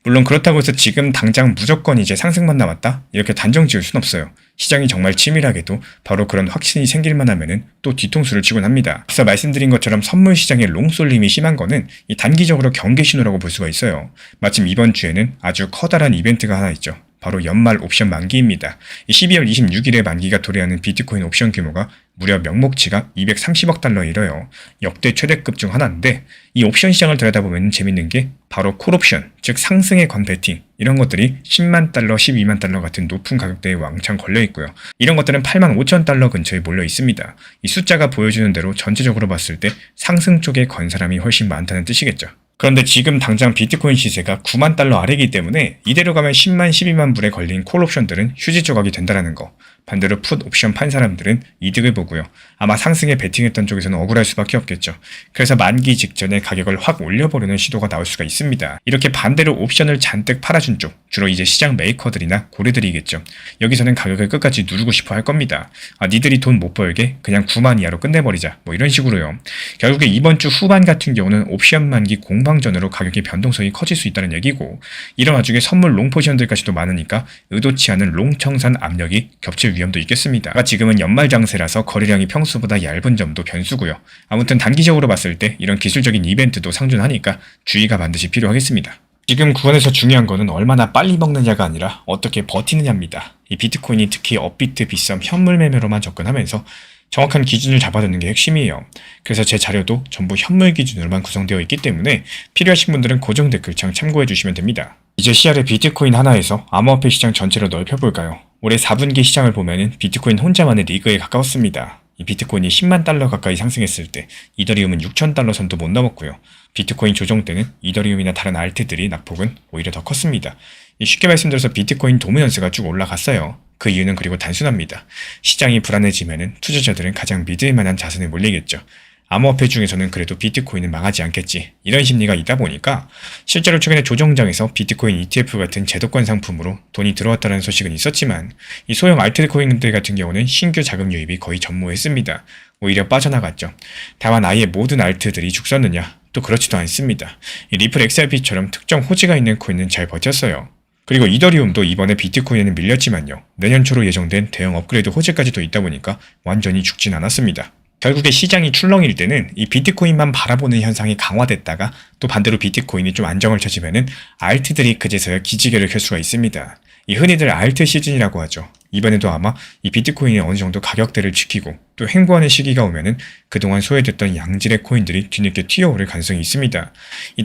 물론 그렇다고 해서 지금 당장 무조건 이제 상승만 남았다? 이렇게 단정 지을 순 없어요. 시장이 정말 치밀하게도 바로 그런 확신이 생길만 하면은 또 뒤통수를 치곤 합니다. 앞서 말씀드린 것처럼 선물 시장의 롱쏠림이 심한 거는 이 단기적으로 경계 신호라고 볼 수가 있어요. 마침 이번 주에는 아주 커다란 이벤트가 하나 있죠. 바로 연말 옵션 만기입니다. 12월 26일에 만기가 도래하는 비트코인 옵션 규모가 무려 명목치가 230억 달러에 이르요. 역대 최대급 중 하나인데, 이 옵션 시장을 들여다보면 재밌는 게 바로 콜옵션, 즉 상승에 관 베팅, 이런 것들이 10만 달러, 12만 달러 같은 높은 가격대에 왕창 걸려 있고요. 이런 것들은 8만 5천 달러 근처에 몰려 있습니다. 이 숫자가 보여주는 대로 전체적으로 봤을 때 상승 쪽에 건 사람이 훨씬 많다는 뜻이겠죠. 그런데 지금 당장 비트코인 시세가 9만 달러 아래이기 때문에 이대로 가면 10만, 12만 불에 걸린 콜옵션들은 휴지 조각이 된다는 거. 반대로 풋 옵션 판 사람들은 이득을 보고요. 아마 상승에 베팅했던 쪽에서는 억울할 수밖에 없겠죠. 그래서 만기 직전에 가격을 확 올려보려는 시도가 나올 수가 있습니다. 이렇게 반대로 옵션을 잔뜩 팔아준 쪽, 주로 이제 시장 메이커들이나 고래들이겠죠. 여기서는 가격을 끝까지 누르고 싶어 할 겁니다. 니들이 돈 못 벌게 그냥 9만 이하로 끝내버리자, 뭐 이런 식으로요. 결국에 이번 주 후반 같은 경우는 옵션 만기 공방전으로 가격의 변동성이 커질 수 있다는 얘기고, 이런 와중에 선물 롱 포지션들까지도 많으니까 의도치 않은 롱 청산 압력이 겹칠 위험도 있겠습니다. 지금은 연말 장세라서 거래량이 평소보다 얇은 점도 변수고요. 아무튼 단기적으로 봤을 때 이런 기술적인 이벤트도 상존하니까 주의가 반드시 필요하겠습니다. 지금 구간에서 중요한 거는 얼마나 빨리 먹느냐가 아니라 어떻게 버티느냐입니다. 이 비트코인이 특히 업비트, 빗썸, 현물 매매로만 접근하면서 정확한 기준을 잡아두는 게 핵심이에요. 그래서 제 자료도 전부 현물 기준으로만 구성되어 있기 때문에 필요하신 분들은 고정 댓글창 참고해 주시면 됩니다. 이제 시야를 비트코인 하나에서 암호화폐 시장 전체로 넓혀볼까요? 올해 4분기 시장을 보면은 비트코인 혼자만의 리그에 가까웠습니다. 이 비트코인이 10만 달러 가까이 상승했을 때 이더리움은 6천 달러 선도 못 넘었고요. 비트코인 조정 때는 이더리움이나 다른 알트들이 낙폭은 오히려 더 컸습니다. 쉽게 말씀드려서 비트코인 도미넌스가 쭉 올라갔어요. 그 이유는 그리고 단순합니다. 시장이 불안해지면은 투자자들은 가장 믿을 만한 자산에 몰리겠죠. 암호화폐 중에서는 그래도 비트코인은 망하지 않겠지, 이런 심리가 있다 보니까 실제로 최근에 조정장에서 비트코인 ETF 같은 제도권 상품으로 돈이 들어왔다는 소식은 있었지만 이 소형 알트코인들 같은 경우는 신규 자금 유입이 거의 전무했습니다. 오히려 빠져나갔죠. 다만 아예 모든 알트들이 죽었느냐? 또 그렇지도 않습니다. 이 리플 XRP처럼 특정 호재가 있는 코인은 잘 버텼어요. 그리고 이더리움도 이번에 비트코인에는 밀렸지만요. 내년 초로 예정된 대형 업그레이드 호재까지도 있다 보니까 완전히 죽진 않았습니다. 결국에 시장이 출렁일 때는 이 비트코인만 바라보는 현상이 강화됐다가 또 반대로 비트코인이 좀 안정을 찾으면은 알트들이 그제서야 기지개를 켤 수가 있습니다. 이 흔히들 알트 시즌이라고 하죠. 이번에도 아마 이 비트코인이 어느 정도 가격대를 지키고 또 횡보하는 시기가 오면은 그동안 소외됐던 양질의 코인들이 뒤늦게 튀어오를 가능성이 있습니다.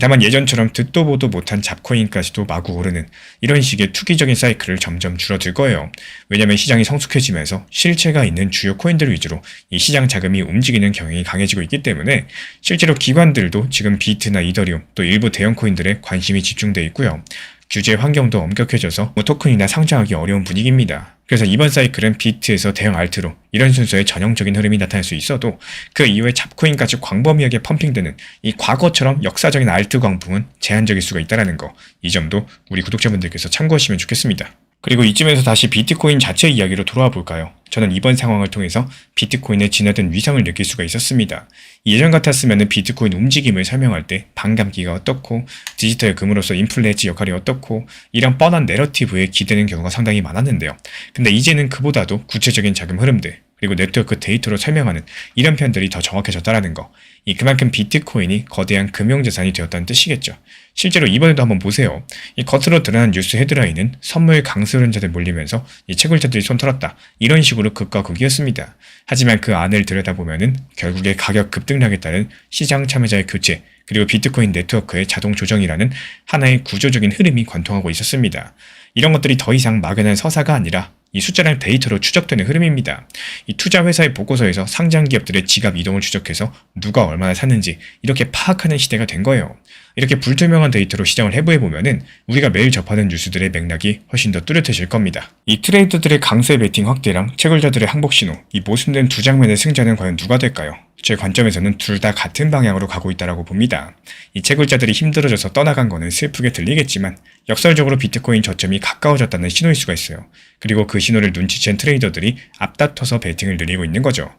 다만 예전처럼 듣도 보도 못한 잡코인까지도 마구 오르는 이런 식의 투기적인 사이클을 점점 줄어들 거예요. 왜냐면 시장이 성숙해지면서 실체가 있는 주요 코인들 위주로 이 시장 자금이 움직이는 경향이 강해지고 있기 때문에 실제로 기관들도 지금 비트나 이더리움 또 일부 대형 코인들에 관심이 집중돼 있고요. 규제 환경도 엄격해져서 토큰이나 상장하기 어려운 분위기입니다. 그래서 이번 사이클은 비트에서 대형 알트로 이런 순서의 전형적인 흐름이 나타날 수 있어도 그 이후에 잡코인까지 광범위하게 펌핑되는 이 과거처럼 역사적인 알트 광풍은 제한적일 수가 있다는 거, 이 점도 우리 구독자분들께서 참고하시면 좋겠습니다. 그리고 이쯤에서 다시 비트코인 자체 이야기로 돌아와 볼까요? 저는 이번 상황을 통해서 비트코인의 진화된 위상을 느낄 수가 있었습니다. 예전 같았으면 비트코인 움직임을 설명할 때 반감기가 어떻고 디지털 금으로서 인플레 헤지 역할이 어떻고 이런 뻔한 내러티브에 기대는 경우가 상당히 많았는데요. 근데 이제는 그보다도 구체적인 자금 흐름들 그리고 네트워크 데이터로 설명하는 이런 편들이 더 정확해졌다는 거, 그만큼 비트코인이 거대한 금융자산이 되었다는 뜻이겠죠. 실제로 이번에도 한번 보세요. 이 겉으로 드러난 뉴스 헤드라인은 선물 강수론자들 몰리면서 이 채굴자들이 손 털었다, 이런 식으로 극과 극이었습니다. 하지만 그 안을 들여다보면은 결국에 가격 급등락에 따른 시장 참여자의 교체 그리고 비트코인 네트워크의 자동 조정이라는 하나의 구조적인 흐름이 관통하고 있었습니다. 이런 것들이 더 이상 막연한 서사가 아니라 이 숫자랑 데이터로 추적되는 흐름입니다. 이 투자 회사의 보고서에서 상장 기업들의 지갑 이동을 추적해서 누가 얼마나 샀는지 이렇게 파악하는 시대가 된 거예요. 이렇게 불투명한 데이터로 시장을 해부해보면은 우리가 매일 접하는 뉴스들의 맥락이 훨씬 더 뚜렷해질 겁니다. 이 트레이더들의 강세 베팅 확대랑 채굴자들의 항복 신호, 이 모순된 두 장면의 승자는 과연 누가 될까요? 제 관점에서는 둘 다 같은 방향으로 가고 있다고 봅니다. 이 채굴자들이 힘들어져서 떠나간 거는 슬프게 들리겠지만 역설적으로 비트코인 저점이 가까워졌다는 신호일 수가 있어요. 그리고 그 신호를 눈치챈 트레이더들이 앞다퉈서 베팅을 늘리고 있는 거죠.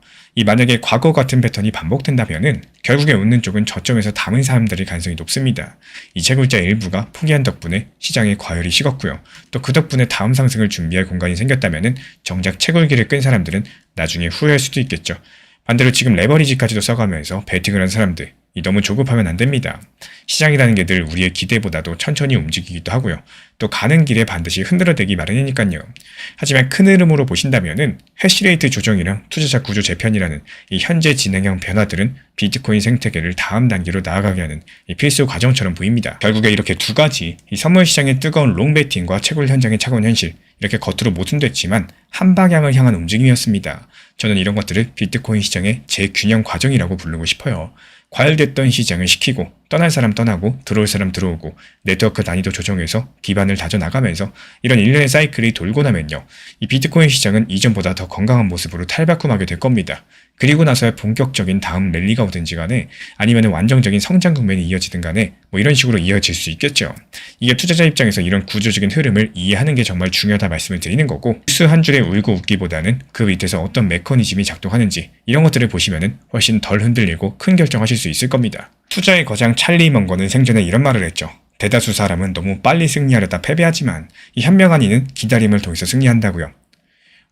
만약에 과거 같은 패턴이 반복된다면은 결국에 웃는 쪽은 저점에서 담은 사람들일 가능성이 높습니다. 이 채굴자 일부가 포기한 덕분에 시장의 과열이 식었고요. 또 그 덕분에 다음 상승을 준비할 공간이 생겼다면은 정작 채굴기를 끈 사람들은 나중에 후회할 수도 있겠죠. 반대로 지금 레버리지까지도 써가면서 베팅을 한 사람들, 너무 조급하면 안 됩니다. 시장이라는 게 늘 우리의 기대보다도 천천히 움직이기도 하고요. 또 가는 길에 반드시 흔들어대기 마련이니까요. 하지만 큰 흐름으로 보신다면은 해시레이트 조정이랑 투자자 구조 재편이라는 이 현재 진행형 변화들은 비트코인 생태계를 다음 단계로 나아가게 하는 필수 과정처럼 보입니다. 결국에 이렇게 두 가지, 이 선물 시장의 뜨거운 롱베팅과 채굴 현장의 차가운 현실, 이렇게 겉으로 모순됐지만 한 방향을 향한 움직임이었습니다. 저는 이런 것들을 비트코인 시장의 재균형 과정이라고 부르고 싶어요. 과열됐던 시장을 시키고 떠날 사람 떠나고 들어올 사람 들어오고 네트워크 난이도 조정해서 기반을 다져나가면서 이런 일련의 사이클이 돌고 나면요, 이 비트코인 시장은 이전보다 더 건강한 모습으로 탈바꿈하게 될 겁니다. 그리고 나서야 본격적인 다음 랠리가 오든지 간에 아니면 완전적인 성장 국면이 이어지든 간에 이런 식으로 이어질 수 있겠죠. 이게 투자자 입장에서 이런 구조적인 흐름을 이해하는 게 정말 중요하다 말씀을 드리는 거고, 뉴스 한 줄에 울고 웃기보다는 그 밑에서 어떤 메커니즘이 작동하는지 이런 것들을 보시면은 훨씬 덜 흔들리고 큰 결정하실 수 있을 겁니다. 투자의 거장 찰리 먼거는 생전에 이런 말을 했죠. 대다수 사람은 너무 빨리 승리하려다 패배하지만 이 현명한 이는 기다림을 통해서 승리한다고요.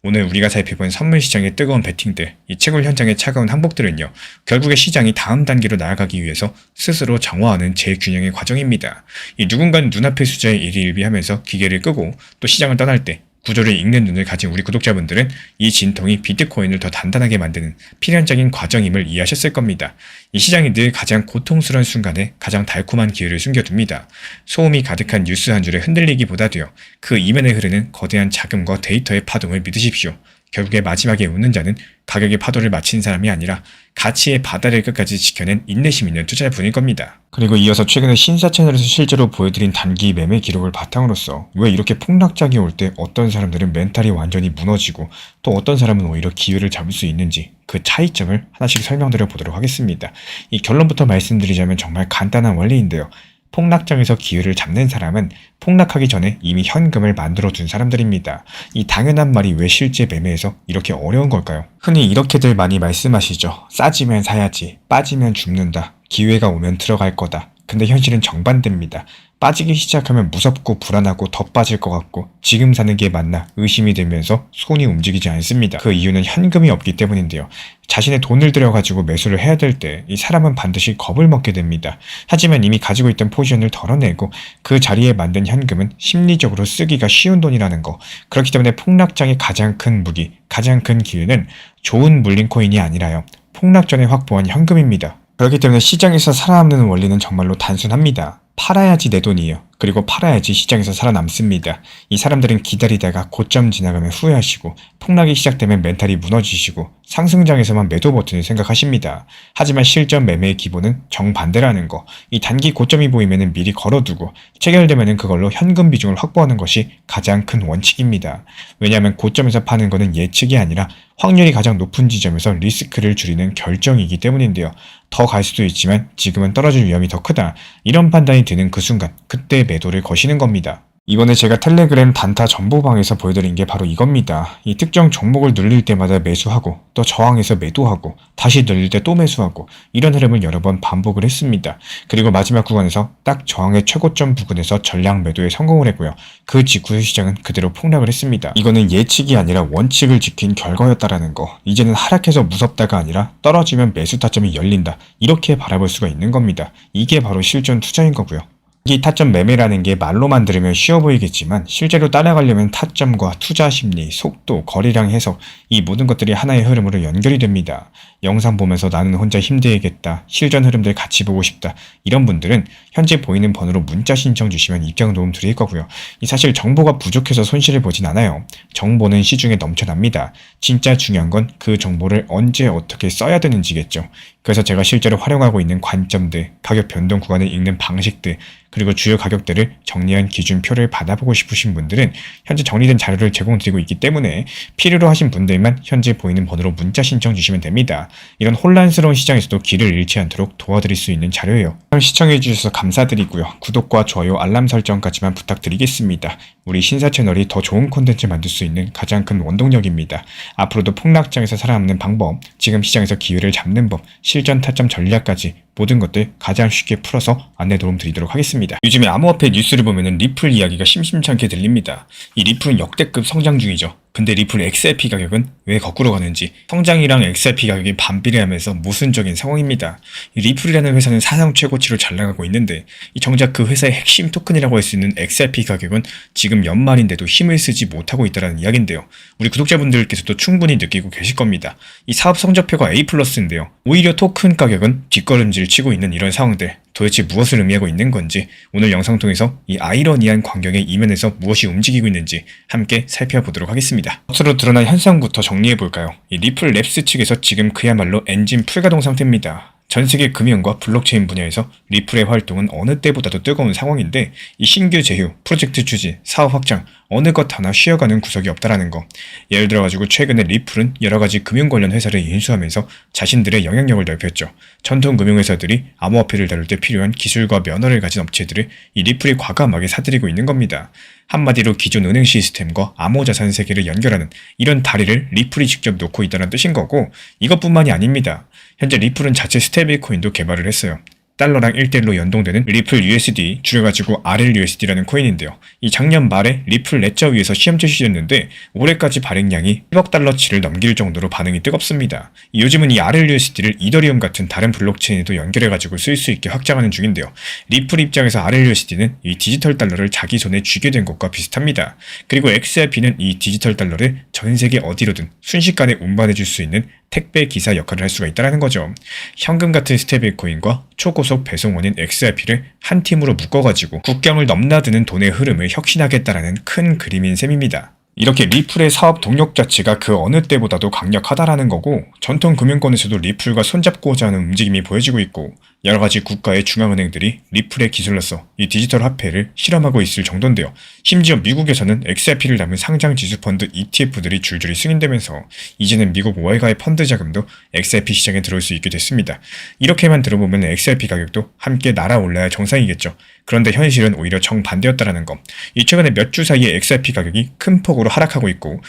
오늘 우리가 살펴본 선물 시장의 뜨거운 베팅들, 이 채굴 현장의 차가운 항복들은요, 결국에 시장이 다음 단계로 나아가기 위해서 스스로 정화하는 재균형의 과정입니다. 누군가는 눈앞의 숫자에 일희일비하면서 기계를 끄고 또 시장을 떠날 때 구조를 읽는 눈을 가진 우리 구독자분들은 이 진통이 비트코인을 더 단단하게 만드는 필연적인 과정임을 이해하셨을 겁니다. 이 시장이 늘 가장 고통스러운 순간에 가장 달콤한 기회를 숨겨둡니다. 소음이 가득한 뉴스 한 줄에 흔들리기보다도요, 그 이면에 흐르는 거대한 자금과 데이터의 파동을 믿으십시오. 결국에 마지막에 웃는 자는 가격의 파도를 맞힌 사람이 아니라 가치의 바다를 끝까지 지켜낸 인내심 있는 투자자분일 겁니다. 그리고 이어서 최근에 신사 채널에서 실제로 보여드린 단기 매매 기록을 바탕으로서 왜 이렇게 폭락장이 올 때 어떤 사람들은 멘탈이 완전히 무너지고 또 어떤 사람은 오히려 기회를 잡을 수 있는지 그 차이점을 하나씩 설명드려 보도록 하겠습니다. 이 결론부터 말씀드리자면 정말 간단한 원리인데요. 폭락장에서 기회를 잡는 사람은 폭락하기 전에 이미 현금을 만들어둔 사람들입니다. 이 당연한 말이 왜 실제 매매에서 이렇게 어려운 걸까요? 흔히 이렇게들 많이 말씀하시죠. 싸지면 사야지, 빠지면 죽는다, 기회가 오면 들어갈 거다. 근데 현실은 정반대입니다. 빠지기 시작하면 무섭고 불안하고 더 빠질 것 같고 지금 사는 게 맞나 의심이 들면서 손이 움직이지 않습니다. 그 이유는 현금이 없기 때문인데요. 자신의 돈을 들여가지고 매수를 해야 될 때 이 사람은 반드시 겁을 먹게 됩니다. 하지만 이미 가지고 있던 포지션을 덜어내고 그 자리에 만든 현금은 심리적으로 쓰기가 쉬운 돈이라는 거. 그렇기 때문에 폭락장의 가장 큰 무기, 가장 큰 기회는 좋은 물린코인이 아니라요. 폭락 전에 확보한 현금입니다. 그렇기 때문에 시장에서 살아남는 원리는 정말로 단순합니다. 팔아야지 내 돈이에요. 그리고 팔아야지 시장에서 살아남습니다. 이 사람들은 기다리다가 고점 지나가면 후회하시고 폭락이 시작되면 멘탈이 무너지시고 상승장에서만 매도 버튼을 생각하십니다. 하지만 실전 매매의 기본은 정반대라는 거. 이 단기 고점이 보이면 미리 걸어두고 체결되면 그걸로 현금 비중을 확보하는 것이 가장 큰 원칙입니다. 왜냐하면 고점에서 파는 것은 예측이 아니라 확률이 가장 높은 지점에서 리스크를 줄이는 결정이기 때문인데요. 더 갈 수도 있지만 지금은 떨어질 위험이 더 크다. 이런 판단이 드는 그 순간 그때 매도를 거시는 겁니다. 이번에 제가 텔레그램 단타 정보방에서 보여드린 게 바로 이겁니다. 이 특정 종목을 눌릴 때마다 매수하고 또 저항해서 매도하고 다시 눌릴 때 또 매수하고 이런 흐름을 여러 번 반복을 했습니다. 그리고 마지막 구간에서 딱 저항의 최고점 부근에서 전량 매도에 성공을 했고요. 그 직후 시장은 그대로 폭락을 했습니다. 이거는 예측이 아니라 원칙을 지킨 결과였다라는 거. 이제는 하락해서 무섭다가 아니라 떨어지면 매수 타점이 열린다. 이렇게 바라볼 수가 있는 겁니다. 이게 바로 실전 투자인 거고요. 이 타점 매매라는 게 말로만 들으면 쉬워 보이겠지만 실제로 따라가려면 타점과 투자 심리, 속도, 거리량 해석 이 모든 것들이 하나의 흐름으로 연결이 됩니다. 영상 보면서 나는 혼자 힘들겠다, 실전 흐름들 같이 보고 싶다 이런 분들은 현재 보이는 번호로 문자 신청 주시면 입장 도움 드릴 거고요. 사실 정보가 부족해서 손실을 보진 않아요. 정보는 시중에 넘쳐납니다. 진짜 중요한 건 그 정보를 언제 어떻게 써야 되는지겠죠. 그래서 제가 실제로 활용하고 있는 관점들, 가격 변동 구간을 읽는 방식들, 그리고 주요 가격대를 정리한 기준표를 받아보고 싶으신 분들은 현재 정리된 자료를 제공드리고 있기 때문에 필요로 하신 분들만 현재 보이는 번호로 문자 신청 주시면 됩니다. 이런 혼란스러운 시장에서도 길을 잃지 않도록 도와드릴 수 있는 자료예요. 시청해주셔서 감사드리고요. 구독과 좋아요, 알람 설정까지만 부탁드리겠습니다. 우리 신사 채널이 더 좋은 콘텐츠 만들 수 있는 가장 큰 원동력입니다. 앞으로도 폭락장에서 살아남는 방법, 지금 시장에서 기회를 잡는 법, 실전 타점 전략까지 모든 것들 가장 쉽게 풀어서 안내 도움 드리도록 하겠습니다. 요즘에 암호화폐 뉴스를 보면 리플 이야기가 심심찮게 들립니다. 이 리플은 역대급 성장 중이죠. 근데 리플 XRP 가격은 왜 거꾸로 가는지, 성장이랑 XRP 가격이 반비례하면서 모순적인 상황입니다. 이 리플이라는 회사는 사상 최고치로 잘 나가고 있는데 정작 그 회사의 핵심 토큰이라고 할 수 있는 XRP 가격은 지금 연말인데도 힘을 쓰지 못하고 있다는 이야기인데요. 우리 구독자분들께서도 충분히 느끼고 계실 겁니다. 이 사업 성적표가 A+인데요. 오히려 토큰 가격은 뒷걸음질 치고 있는 이런 상황들, 도대체 무엇을 의미하고 있는 건지 오늘 영상 통해서 이 아이러니한 광경의 이면에서 무엇이 움직이고 있는지 함께 살펴보도록 하겠습니다. 앞으로 드러난 현상부터 정리해볼까요? 이 리플 랩스 측에서 지금 그야말로 엔진 풀가동 상태입니다. 전세계 금융과 블록체인 분야에서 리플의 활동은 어느 때보다도 뜨거운 상황인데 이 신규 제휴, 프로젝트 추진, 사업 확장 어느 것 하나 쉬어가는 구석이 없다라는 거. 예를 들어가지고 최근에 리플은 여러가지 금융 관련 회사를 인수하면서 자신들의 영향력을 넓혔죠. 전통 금융회사들이 암호화폐를 다룰 때 필요한 기술과 면허를 가진 업체들을 이 리플이 과감하게 사들이고 있는 겁니다. 한마디로 기존 은행 시스템과 암호자산 세계를 연결하는 이런 다리를 리플이 직접 놓고 있다는 뜻인 거고, 이것뿐만이 아닙니다. 현재 리플은 자체 스테이블 코인도 개발을 했어요. 달러랑 1대1로 연동되는 리플 USD, 줄여가지고 RLUSD라는 코인인데요. 이 작년 말에 리플 레저 위에서 시험 출시됐는데 올해까지 발행량이 10억 달러치를 넘길 정도로 반응이 뜨겁습니다. 요즘은 이 RLUSD를 이더리움 같은 다른 블록체인에도 연결해가지고 쓸 수 있게 확장하는 중인데요. 리플 입장에서 RLUSD는 이 디지털 달러를 자기 손에 쥐게 된 것과 비슷합니다. 그리고 XRP는 이 디지털 달러를 전 세계 어디로든 순식간에 운반해줄 수 있는 택배 기사 역할을 할 수가 있다는 거죠. 현금 같은 스테이블 코인과 초고속 배송원인 XRP를 한 팀으로 묶어가지고 국경을 넘나드는 돈의 흐름을 혁신하겠다라는 큰 그림인 셈입니다. 이렇게 리플의 사업 동력 자체가 그 어느 때보다도 강력하다라는 거고, 전통 금융권에서도 리플과 손잡고자 하는 움직임이 보여지고 있고, 여러가지 국가의 중앙은행들이 리플의 기술로서 이 디지털 화폐를 실험하고 있을 정도인데요. 심지어 미국에서는 XRP를 담은 상장 지수펀드 ETF들이 줄줄이 승인되면서 이제는 미국 월가의 펀드 자금도 XRP 시장에 들어올 수 있게 됐습니다. 이렇게만 들어보면 XRP 가격도 함께 날아올라야 정상이겠죠. 그런데 현실은 오히려 정반대였다라는 거. 이 최근에 몇 주 사이에 XRP 가격이 큰 폭으로 하락하고 있고,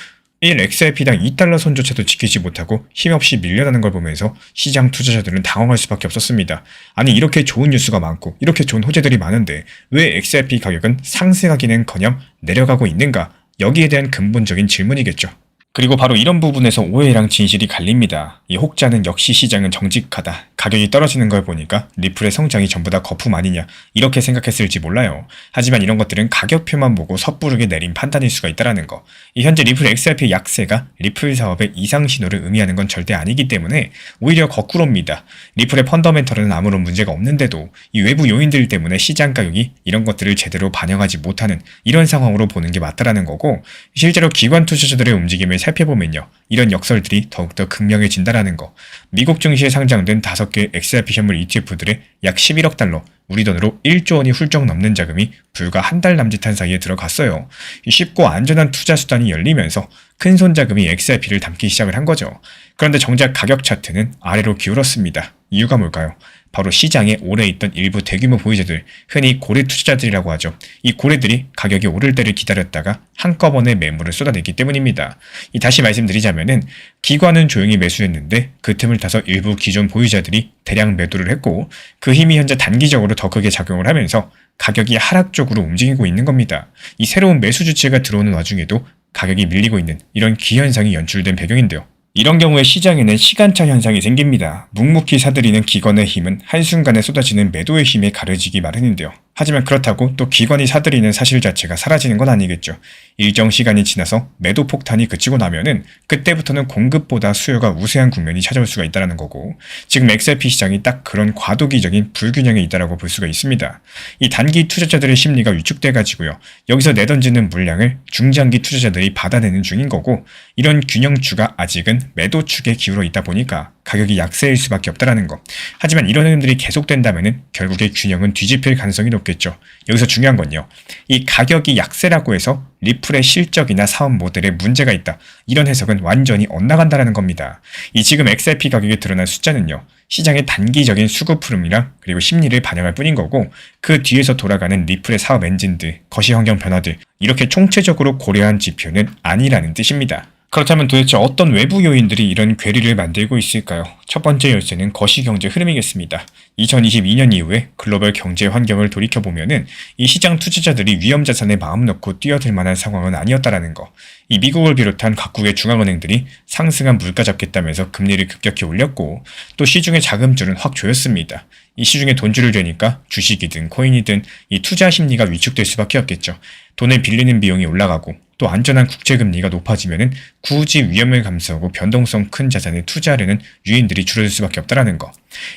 1 XRP당 2달러 선조차도 지키지 못하고 힘없이 밀려나는 걸 보면서 시장 투자자들은 당황할 수밖에 없었습니다. 아니, 이렇게 좋은 뉴스가 많고 이렇게 좋은 호재들이 많은데 왜 XRP 가격은 상승하기는커녕 내려가고 있는가? 여기에 대한 근본적인 질문이겠죠. 그리고 바로 이런 부분에서 오해랑 진실이 갈립니다. 이 혹자는 역시 시장은 정직하다, 가격이 떨어지는 걸 보니까 리플의 성장이 전부 다 거품 아니냐, 이렇게 생각했을지 몰라요. 하지만 이런 것들은 가격표만 보고 섣부르게 내린 판단일 수가 있다는 거. 이 현재 리플 XRP 약세가 리플 사업의 이상 신호를 의미하는 건 절대 아니기 때문에 오히려 거꾸로입니다. 리플의 펀더멘털은 아무런 문제가 없는데도 이 외부 요인들 때문에 시장 가격이 이런 것들을 제대로 반영하지 못하는 이런 상황으로 보는 게 맞다라는 거고, 실제로 기관 투자자들의 움직임을 살펴보면요, 이런 역설들이 더욱더 극명해진다라는 거. 미국 증시에 상장된 5개 XRP 현물 ETF들의 약 11억 달러, 우리 돈으로 1조 원이 훌쩍 넘는 자금이 불과 한 달 남짓한 사이에 들어갔어요. 쉽고 안전한 투자 수단이 열리면서 큰손 자금이 XRP를 담기 시작을 한 거죠. 그런데 정작 가격 차트는 아래로 기울었습니다. 이유가 뭘까요? 바로 시장에 오래 있던 일부 대규모 보유자들, 흔히 고래 투자자들이라고 하죠. 이 고래들이 가격이 오를 때를 기다렸다가 한꺼번에 매물을 쏟아냈기 때문입니다. 다시 말씀드리자면은 기관은 조용히 매수했는데 그 틈을 타서 일부 기존 보유자들이 대량 매도를 했고, 그 힘이 현재 단기적으로 더 크게 작용을 하면서 가격이 하락 쪽으로 움직이고 있는 겁니다. 이 새로운 매수 주체가 들어오는 와중에도 가격이 밀리고 있는 이런 기현상이 연출된 배경인데요. 이런 경우에 시장에는 시간차 현상이 생깁니다. 묵묵히 사들이는 기관의 힘은 한순간에 쏟아지는 매도의 힘에 가려지기 마련인데요. 하지만 그렇다고 또 기관이 사들이는 사실 자체가 사라지는 건 아니겠죠. 일정 시간이 지나서 매도 폭탄이 그치고 나면은 그때부터는 공급보다 수요가 우세한 국면이 찾아올 수가 있다는 거고, 지금 XRP 시장이 딱 그런 과도기적인 불균형에 있다라고 볼 수가 있습니다. 이 단기 투자자들의 심리가 위축돼가지고요, 여기서 내던지는 물량을 중장기 투자자들이 받아내는 중인 거고, 이런 균형추가 아직은 매도 축에 기울어 있다 보니까 가격이 약세일 수밖에 없다라는 거. 하지만 이런 흐름들이 계속된다면은 결국에 균형은 뒤집힐 가능성이 높겠죠. 여기서 중요한 건요, 이 가격이 약세라고 해서 리플의 실적이나 사업 모델에 문제가 있다, 이런 해석은 완전히 엇나간다라는 겁니다. 이 지금 XRP 가격에 드러난 숫자는요, 시장의 단기적인 수급 흐름이랑 그리고 심리를 반영할 뿐인 거고, 그 뒤에서 돌아가는 리플의 사업 엔진들, 거시 환경 변화들, 이렇게 총체적으로 고려한 지표는 아니라는 뜻입니다. 그렇다면 도대체 어떤 외부 요인들이 이런 괴리를 만들고 있을까요? 첫 번째 열쇠는 거시경제 흐름이겠습니다. 2022년 이후에 글로벌 경제 환경을 돌이켜보면은 이 시장 투자자들이 위험자산에 마음 놓고 뛰어들 만한 상황은 아니었다라는 거. 이 미국을 비롯한 각국의 중앙은행들이 상승한 물가 잡겠다면서 금리를 급격히 올렸고, 또 시중의 자금줄은 확 조였습니다. 이 시중에 돈줄을 대니까 주식이든 코인이든 이 투자 심리가 위축될 수밖에 없겠죠. 돈을 빌리는 비용이 올라가고 또 안전한 국채금리가 높아지면은 굳이 위험을 감수하고 변동성 큰 자산에 투자하려는 유인들이 줄어들 수밖에 없다라는 거.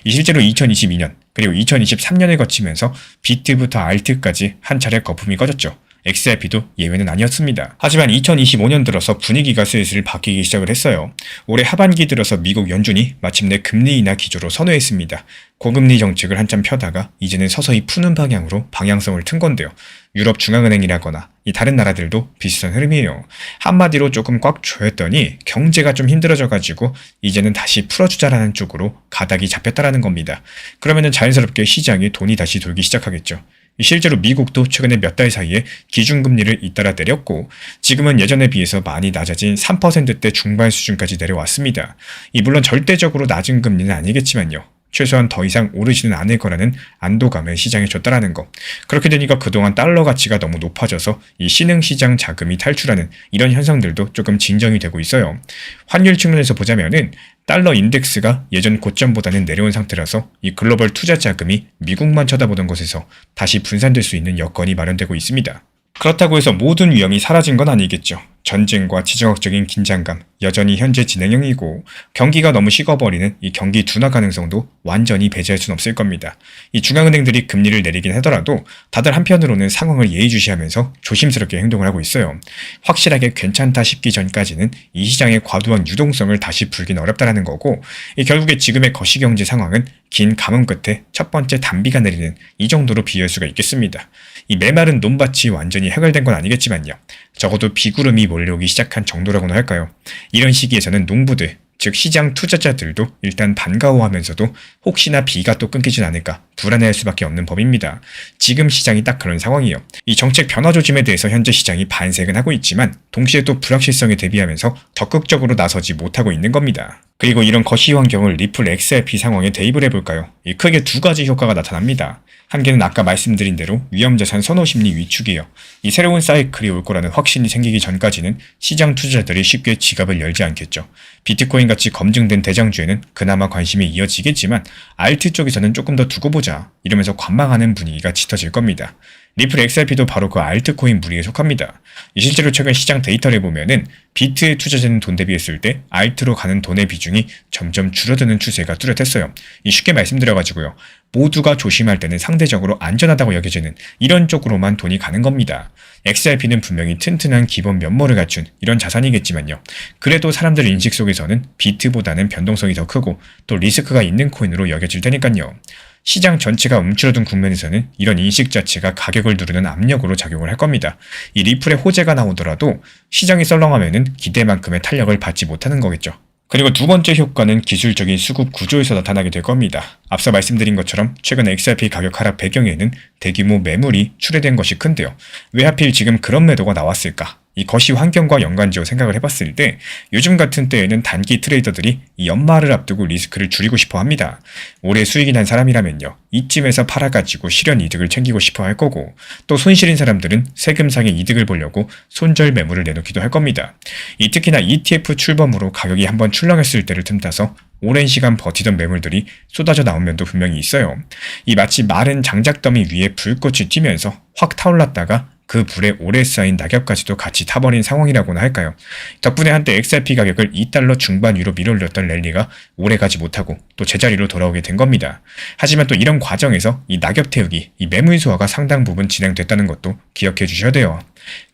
실제로 2022년 그리고 2023년을 거치면서 비트부터 알트까지 한 차례 거품이 꺼졌죠. XRP도 예외는 아니었습니다. 하지만 2025년 들어서 분위기가 슬슬 바뀌기 시작을 했어요. 올해 하반기 들어서 미국 연준이 마침내 금리 인하 기조로 선회했습니다. 고금리 정책을 한참 펴다가 이제는 서서히 푸는 방향으로 방향성을 튼 건데요. 유럽 중앙은행이라거나 이 다른 나라들도 비슷한 흐름이에요. 한마디로 조금 꽉 조였더니 경제가 좀 힘들어져가지고 이제는 다시 풀어주자라는 쪽으로 가닥이 잡혔다라는 겁니다. 그러면은 자연스럽게 시장에 돈이 다시 돌기 시작하겠죠. 실제로 미국도 최근에 몇 달 사이에 기준금리를 잇따라 내렸고, 지금은 예전에 비해서 많이 낮아진 3%대 중반 수준까지 내려왔습니다. 물론 절대적으로 낮은 금리는 아니겠지만요, 최소한 더 이상 오르지는 않을 거라는 안도감을 시장에 줬다라는 거. 그렇게 되니까 그동안 달러 가치가 너무 높아져서 이 신흥시장 자금이 탈출하는 이런 현상들도 조금 진정이 되고 있어요. 환율 측면에서 보자면은 달러 인덱스가 예전 고점보다는 내려온 상태라서 이 글로벌 투자 자금이 미국만 쳐다보던 곳에서 다시 분산될 수 있는 여건이 마련되고 있습니다. 그렇다고 해서 모든 위험이 사라진 건 아니겠죠. 전쟁과 지정학적인 긴장감 여전히 현재 진행형이고 경기가 너무 식어버리는 이 경기 둔화 가능성도 완전히 배제할 순 없을 겁니다. 이 중앙은행들이 금리를 내리긴 하더라도 다들 한편으로는 상황을 예의주시하면서 조심스럽게 행동을 하고 있어요. 확실하게 괜찮다 싶기 전까지는 이 시장의 과도한 유동성을 다시 풀긴 어렵다라는 거고 결국에 지금의 거시경제 상황은 긴 가뭄 끝에 첫 번째 단비가 내리는 이 정도로 비유할 수가 있겠습니다. 이 메마른 논밭이 완전히 해결된 건 아니겠지만요. 적어도 비구름이 몰려오기 시작한 정도라고나 할까요? 이런 시기에서는 농부들, 즉 시장 투자자들도 일단 반가워하면서도 혹시나 비가 또 끊기진 않을까 불안해할 수밖에 없는 법입니다. 지금 시장이 딱 그런 상황이에요. 이 정책 변화 조짐에 대해서 현재 시장이 반색은 하고 있지만 동시에 또 불확실성에 대비하면서 적극적으로 나서지 못하고 있는 겁니다. 그리고 이런 거시 환경을 리플 XRP 상황에 대입을 해볼까요? 크게 두 가지 효과가 나타납니다. 한 개는 아까 말씀드린 대로 위험자산 선호심리 위축이에요. 이 새로운 사이클이 올 거라는 확신이 생기기 전까지는 시장 투자자들이 쉽게 지갑을 열지 않겠죠. 비트코인 같이 검증된 대장주에는 그나마 관심이 이어지겠지만 알트 쪽에서는 조금 더 두고 보자 이러면서 관망하는 분위기가 짙어질 겁니다. 리플 XRP도 바로 그 알트코인 무리에 속합니다. 실제로 최근 시장 데이터를 보면은 비트에 투자되는 돈 대비했을 때 알트로 가는 돈의 비중이 점점 줄어드는 추세가 뚜렷했어요. 쉽게 말씀드려가지고요. 모두가 조심할 때는 상대적으로 안전하다고 여겨지는 이런 쪽으로만 돈이 가는 겁니다. XRP는 분명히 튼튼한 기본 면모를 갖춘 이런 자산이겠지만요. 그래도 사람들 인식 속에서는 비트보다는 변동성이 더 크고 또 리스크가 있는 코인으로 여겨질 테니까요. 시장 전체가 움츠러든 국면에서는 이런 인식 자체가 가격을 누르는 압력으로 작용을 할 겁니다. 이 리플의 호재가 나오더라도 시장이 썰렁하면은 기대만큼의 탄력을 받지 못하는 거겠죠. 그리고 두 번째 효과는 기술적인 수급 구조에서 나타나게 될 겁니다. 앞서 말씀드린 것처럼 최근 XRP 가격 하락 배경에는 대규모 매물이 출회된 것이 큰데요. 왜 하필 지금 그런 매도가 나왔을까? 이 거시 환경과 연관지어 생각을 해봤을 때 요즘 같은 때에는 단기 트레이더들이 이 연말을 앞두고 리스크를 줄이고 싶어 합니다. 올해 수익이 난 사람이라면요. 이쯤에서 팔아가지고 실현 이득을 챙기고 싶어 할 거고 또 손실인 사람들은 세금상의 이득을 보려고 손절 매물을 내놓기도 할 겁니다. 특히나 ETF 출범으로 가격이 한번 출렁했을 때를 틈타서 오랜 시간 버티던 매물들이 쏟아져 나온 면도 분명히 있어요. 마치 마른 장작더미 위에 불꽃이 튀면서 확 타올랐다가 그 불에 오래 쌓인 낙엽까지도 같이 타버린 상황이라고나 할까요? 덕분에 한때 XRP 가격을 2달러 중반 위로 밀어올렸던 랠리가 오래가지 못하고 또 제자리로 돌아오게 된 겁니다. 하지만 또 이런 과정에서 이 낙엽 태우기, 이 매물 소화가 상당 부분 진행됐다는 것도 기억해 주셔야 돼요.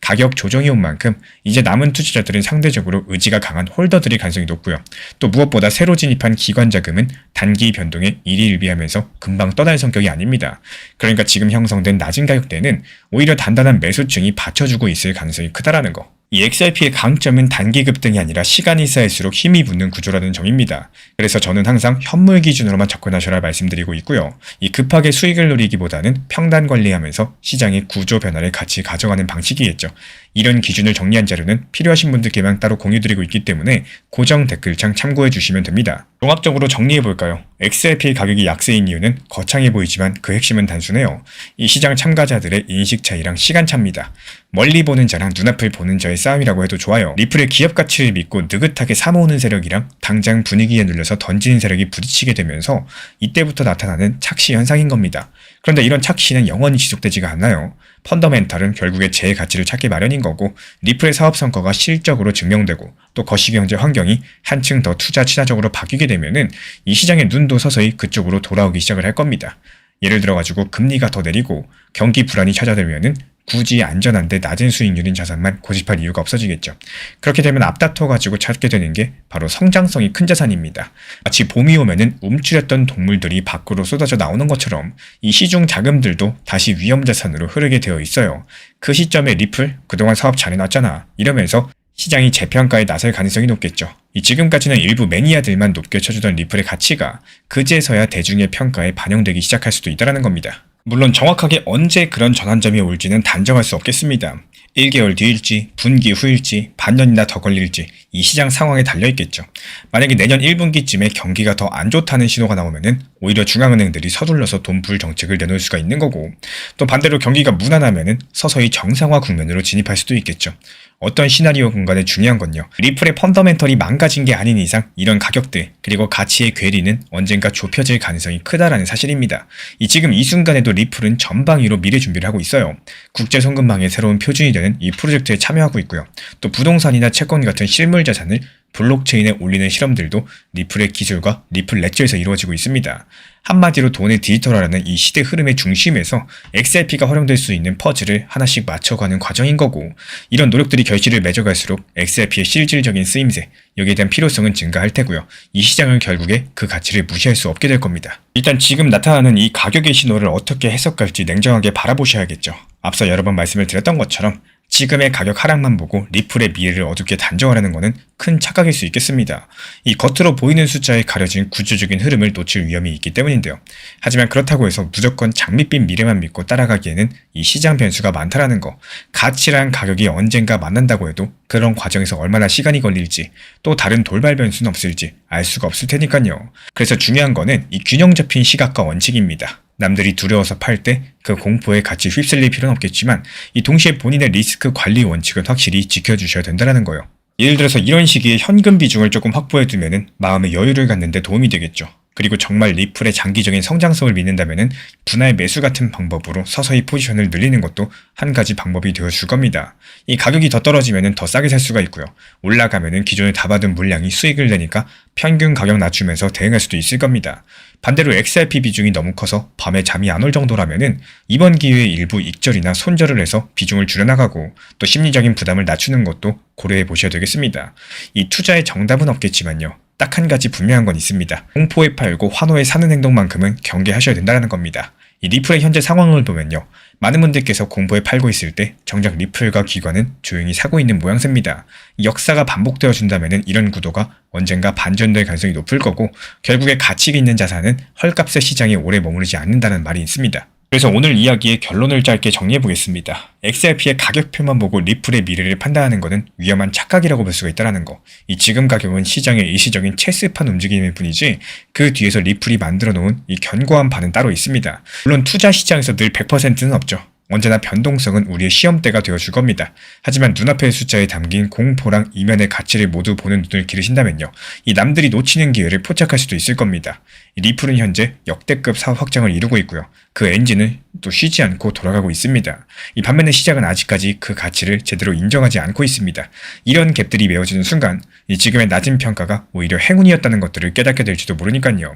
가격 조정이 온 만큼 이제 남은 투자자들은 상대적으로 의지가 강한 홀더들이 가능성이 높고요. 또 무엇보다 새로 진입한 기관 자금은 단기 변동에 일희일비하면서 금방 떠날 성격이 아닙니다. 그러니까 지금 형성된 낮은 가격대는 오히려 단단한 매수층이 받쳐주고 있을 가능성이 크다라는 거. 이 XRP의 강점은 단기 급등이 아니라 시간이 쌓일수록 힘이 붙는 구조라는 점입니다. 그래서 저는 항상 현물 기준으로만 접근하셔라 말씀드리고 있고요. 급하게 수익을 노리기보다는 평단 관리하면서 시장의 구조 변화를 같이 가져가는 방식이겠죠. 이런 기준을 정리한 자료는 필요하신 분들께만 따로 공유드리고 있기 때문에 고정 댓글창 참고해 주시면 됩니다. 종합적으로 정리해볼까요? XRP 가격이 약세인 이유는 거창해 보이지만 그 핵심은 단순해요. 이 시장 참가자들의 인식 차이랑 시간 차입니다. 멀리 보는 자랑 눈앞을 보는 자의 싸움이라고 해도 좋아요. 리플의 기업 가치를 믿고 느긋하게 사모으는 세력이랑 당장 분위기에 눌려서 던지는 세력이 부딪히게 되면서 이때부터 나타나는 착시 현상인 겁니다. 그런데 이런 착시는 영원히 지속되지가 않아요. 펀더멘탈은 결국에 제 가치를 찾기 마련인 거고 리플의 사업 성과가 실적으로 증명되고 또 거시경제 환경이 한층 더 투자 친화적으로 바뀌게 되면은 이 시장의 눈도 서서히 그쪽으로 돌아오기 시작을 할 겁니다. 예를 들어가지고 금리가 더 내리고 경기 불안이 찾아들면은 굳이 안전한데 낮은 수익률인 자산만 고집할 이유가 없어지겠죠. 그렇게 되면 앞다퉈가지고 찾게 되는 게 바로 성장성이 큰 자산입니다. 마치 봄이 오면은 움츠렸던 동물들이 밖으로 쏟아져 나오는 것처럼 이 시중 자금들도 다시 위험자산으로 흐르게 되어 있어요. 그 시점에 리플 그동안 사업 잘해놨잖아 이러면서 시장이 재평가에 나설 가능성이 높겠죠. 지금까지는 일부 매니아들만 높게 쳐주던 리플의 가치가 그제서야 대중의 평가에 반영되기 시작할 수도 있다는 겁니다. 물론 정확하게 언제 그런 전환점이 올지는 단정할 수 없겠습니다. 1개월 뒤일지, 분기 후일지, 반년이나 더 걸릴지 이 시장 상황에 달려있겠죠. 만약에 내년 1분기쯤에 경기가 더 안 좋다는 신호가 나오면은 오히려 중앙은행들이 서둘러서 돈풀 정책을 내놓을 수가 있는 거고, 또 반대로 경기가 무난하면은 서서히 정상화 국면으로 진입할 수도 있겠죠. 어떤 시나리오 공간에 중요한 건요, 리플의 펀더멘털이 망가진 게 아닌 이상 이런 가격대 그리고 가치의 괴리는 언젠가 좁혀질 가능성이 크다라는 사실입니다. 지금 이 순간에도 리플은 전방위로 미래 준비를 하고 있어요. 국제 송금망의 새로운 표준이 되는 이 프로젝트에 참여하고 있고요. 또 부동산이나 채권 같은 실물 자산을 블록체인에 올리는 실험들도 리플의 기술과 리플 레저에서 이루어지고 있습니다. 한마디로 돈의 디지털화라는 이 시대 흐름의 중심에서 XRP가 활용될 수 있는 퍼즐을 하나씩 맞춰가는 과정인 거고, 이런 노력들이 결실을 맺어갈수록 XRP의 실질적인 쓰임새, 여기에 대한 필요성은 증가할 테고요. 이 시장은 결국에 그 가치를 무시할 수 없게 될 겁니다. 일단 지금 나타나는 이 가격의 신호를 어떻게 해석할지 냉정하게 바라보셔야겠죠. 앞서 여러 번 말씀을 드렸던 것처럼 지금의 가격 하락만 보고 리플의 미래를 어둡게 단정하려는 것은 큰 착각일 수 있겠습니다. 이 겉으로 보이는 숫자에 가려진 구조적인 흐름을 놓칠 위험이 있기 때문인데요. 하지만 그렇다고 해서 무조건 장밋빛 미래만 믿고 따라가기에는 이 시장 변수가 많다라는 거, 가치랑 가격이 언젠가 만난다고 해도 그런 과정에서 얼마나 시간이 걸릴지, 또 다른 돌발 변수는 없을지 알 수가 없을 테니까요. 그래서 중요한 거는 이 균형 잡힌 시각과 원칙입니다. 남들이 두려워서 팔 때 그 공포에 같이 휩쓸릴 필요는 없겠지만 이 동시에 본인의 리스크 관리 원칙은 확실히 지켜주셔야 된다는 거예요. 예를 들어서 이런 시기에 현금 비중을 조금 확보해두면 마음의 여유를 갖는 데 도움이 되겠죠. 그리고 정말 리플의 장기적인 성장성을 믿는다면 분할 매수 같은 방법으로 서서히 포지션을 늘리는 것도 한 가지 방법이 되어줄 겁니다. 이 가격이 더 떨어지면 더 싸게 살 수가 있고요. 올라가면 기존에 다 받은 물량이 수익을 내니까 평균 가격 낮추면서 대응할 수도 있을 겁니다. 반대로 XRP 비중이 너무 커서 밤에 잠이 안 올 정도라면 이번 기회에 일부 익절이나 손절을 해서 비중을 줄여나가고, 또 심리적인 부담을 낮추는 것도 고려해 보셔야 되겠습니다. 이 투자의 정답은 없겠지만요, 딱 한 가지 분명한 건 있습니다. 공포에 팔고 환호에 사는 행동만큼은 경계하셔야 된다는 겁니다. 이 리플의 현재 상황을 보면요, 많은 분들께서 공포에 팔고 있을 때 정작 리플과 기관은 조용히 사고 있는 모양새입니다. 역사가 반복되어 준다면 이런 구도가 언젠가 반전될 가능성이 높을 거고, 결국에 가치 있는 자산은 헐값의 시장에 오래 머무르지 않는다는 말이 있습니다. 그래서 오늘 이야기의 결론을 짧게 정리해보겠습니다. XRP의 가격표만 보고 리플의 미래를 판단하는 것은 위험한 착각이라고 볼 수가 있다는 거. 이 지금 가격은 시장의 일시적인 체스판 움직임일 뿐이지 그 뒤에서 리플이 만들어 놓은 이 견고한 반은 따로 있습니다. 물론 투자 시장에서 늘 100%는 없죠. 언제나 변동성은 우리의 시험대가 되어줄 겁니다. 하지만 눈앞의 숫자에 담긴 공포랑 이면의 가치를 모두 보는 눈을 기르신다면요, 이 남들이 놓치는 기회를 포착할 수도 있을 겁니다. 리플은 현재 역대급 사업 확장을 이루고 있고요. 그 엔진은 또 쉬지 않고 돌아가고 있습니다. 이 반면에 시장은 아직까지 그 가치를 제대로 인정하지 않고 있습니다. 이런 갭들이 메워지는 순간 이 지금의 낮은 평가가 오히려 행운이었다는 것들을 깨닫게 될지도 모르니까요.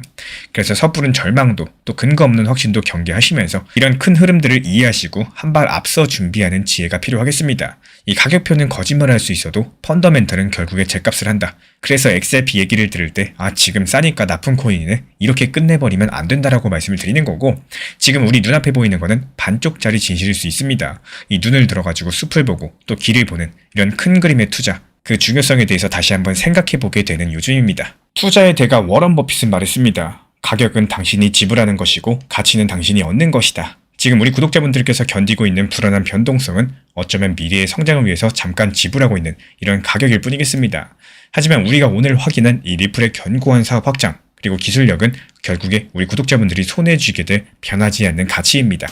그래서 섣부른 절망도 또 근거 없는 확신도 경계하시면서 이런 큰 흐름들을 이해하시고 한 발 앞서 준비하는 지혜가 필요하겠습니다. 이 가격표는 거짓말할 수 있어도 펀더멘털은 결국에 죗값을 한다. 그래서 XRP 얘기를 들을 때 지금 싸니까 나쁜 코인이네, 이렇게 끝내버리면 안 된다라고 말씀을 드리는 거고, 지금 우리 눈앞에 보이는 거는 반쪽짜리 진실일 수 있습니다. 이 눈을 들어가지고 숲을 보고 또 길을 보는 이런 큰 그림의 투자, 그 중요성에 대해서 다시 한번 생각해보게 되는 요즘입니다. 투자의 대가 워런 버핏은 말했습니다. 가격은 당신이 지불하는 것이고 가치는 당신이 얻는 것이다. 지금 우리 구독자분들께서 견디고 있는 불안한 변동성은 어쩌면 미래의 성장을 위해서 잠깐 지불하고 있는 이런 가격일 뿐이겠습니다. 하지만 우리가 오늘 확인한 이 리플의 견고한 사업 확장, 그리고 기술력은 결국에 우리 구독자분들이 손에 쥐게 될 변하지 않는 가치입니다.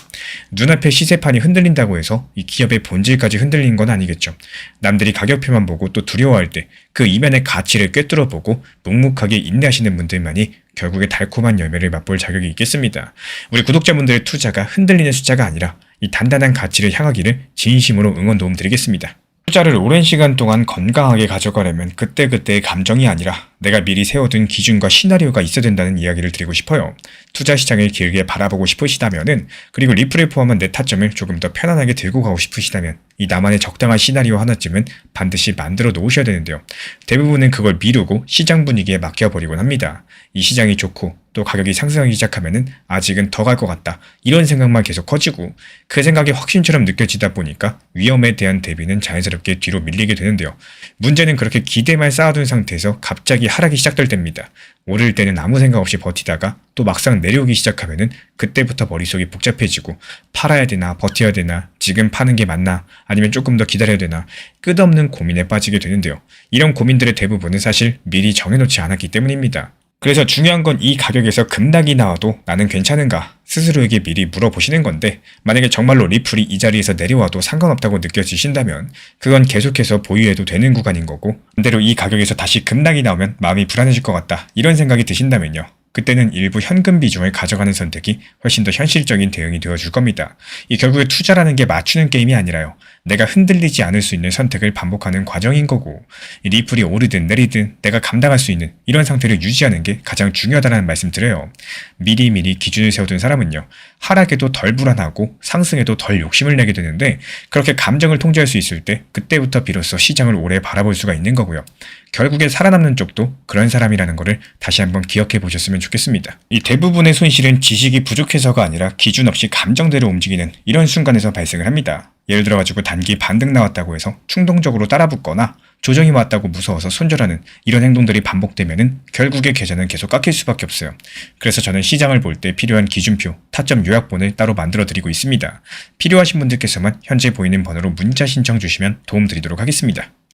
눈앞에 시세판이 흔들린다고 해서 이 기업의 본질까지 흔들린 건 아니겠죠. 남들이 가격표만 보고 또 두려워할 때 그 이면의 가치를 꿰뚫어보고 묵묵하게 인내하시는 분들만이 결국에 달콤한 열매를 맛볼 자격이 있겠습니다. 우리 구독자분들의 투자가 흔들리는 숫자가 아니라 이 단단한 가치를 향하기를 진심으로 응원 도움 드리겠습니다. 투자를 오랜 시간 동안 건강하게 가져가려면 그때그때의 감정이 아니라 내가 미리 세워둔 기준과 시나리오가 있어야 된다는 이야기를 드리고 싶어요. 투자 시장을 길게 바라보고 싶으시다면은, 그리고 리플을 포함한 내 타점을 조금 더 편안하게 들고 가고 싶으시다면 이 나만의 적당한 시나리오 하나쯤은 반드시 만들어 놓으셔야 되는데요. 대부분은 그걸 미루고 시장 분위기에 맡겨버리곤 합니다. 이 시장이 좋고 또 가격이 상승하기 시작하면은 아직은 더 갈 것 같다. 이런 생각만 계속 커지고 그 생각이 확신처럼 느껴지다 보니까 위험에 대한 대비는 자연스럽게 뒤로 밀리게 되는데요. 문제는 그렇게 기대만 쌓아둔 상태에서 갑자기 하락이 시작될 때입니다. 오를 때는 아무 생각 없이 버티다가 또 막상 내려오기 시작하면은 그때부터 머릿속이 복잡해지고 팔아야 되나 버텨야 되나 지금 파는 게 맞나 아니면 조금 더 기다려야 되나 끝없는 고민에 빠지게 되는데요. 이런 고민들의 대부분은 사실 미리 정해놓지 않았기 때문입니다. 그래서 중요한 건 이 가격에서 급락이 나와도 나는 괜찮은가 스스로에게 미리 물어보시는 건데 만약에 정말로 리플이 이 자리에서 내려와도 상관없다고 느껴지신다면 그건 계속해서 보유해도 되는 구간인 거고 반대로 이 가격에서 다시 급락이 나오면 마음이 불안해질 것 같다 이런 생각이 드신다면요. 그때는 일부 현금 비중을 가져가는 선택이 훨씬 더 현실적인 대응이 되어줄 겁니다. 이 결국에 투자라는 게 맞추는 게임이 아니라요. 내가 흔들리지 않을 수 있는 선택을 반복하는 과정인 거고 이 리플이 오르든 내리든 내가 감당할 수 있는 이런 상태를 유지하는 게 가장 중요하다는 말씀 드려요. 미리미리 기준을 세워둔 사람은요. 하락에도 덜 불안하고 상승에도 덜 욕심을 내게 되는데 그렇게 감정을 통제할 수 있을 때 그때부터 비로소 시장을 오래 바라볼 수가 있는 거고요. 결국에 살아남는 쪽도 그런 사람이라는 거를 다시 한번 기억해 보셨으면 좋겠습니다. 이 대부분의 손실은 지식이 부족해서가 아니라 기준 없이 감정대로 움직이는 이런 순간에서 발생을 합니다. 예를 들어가지고 단기 반등 나왔다고 해서 충동적으로 따라붙거나 조정이 왔다고 무서워서 손절하는 이런 행동들이 반복되면은 결국에 계좌는 계속 깎일 수밖에 없어요. 그래서 저는 시장을 볼 때 필요한 기준표, 타점 요약본을 따로 만들어 드리고 있습니다. 필요하신 분들께서만 현재 보이는 번호로 문자 신청 주시면 도움 드리도록 하겠습니다.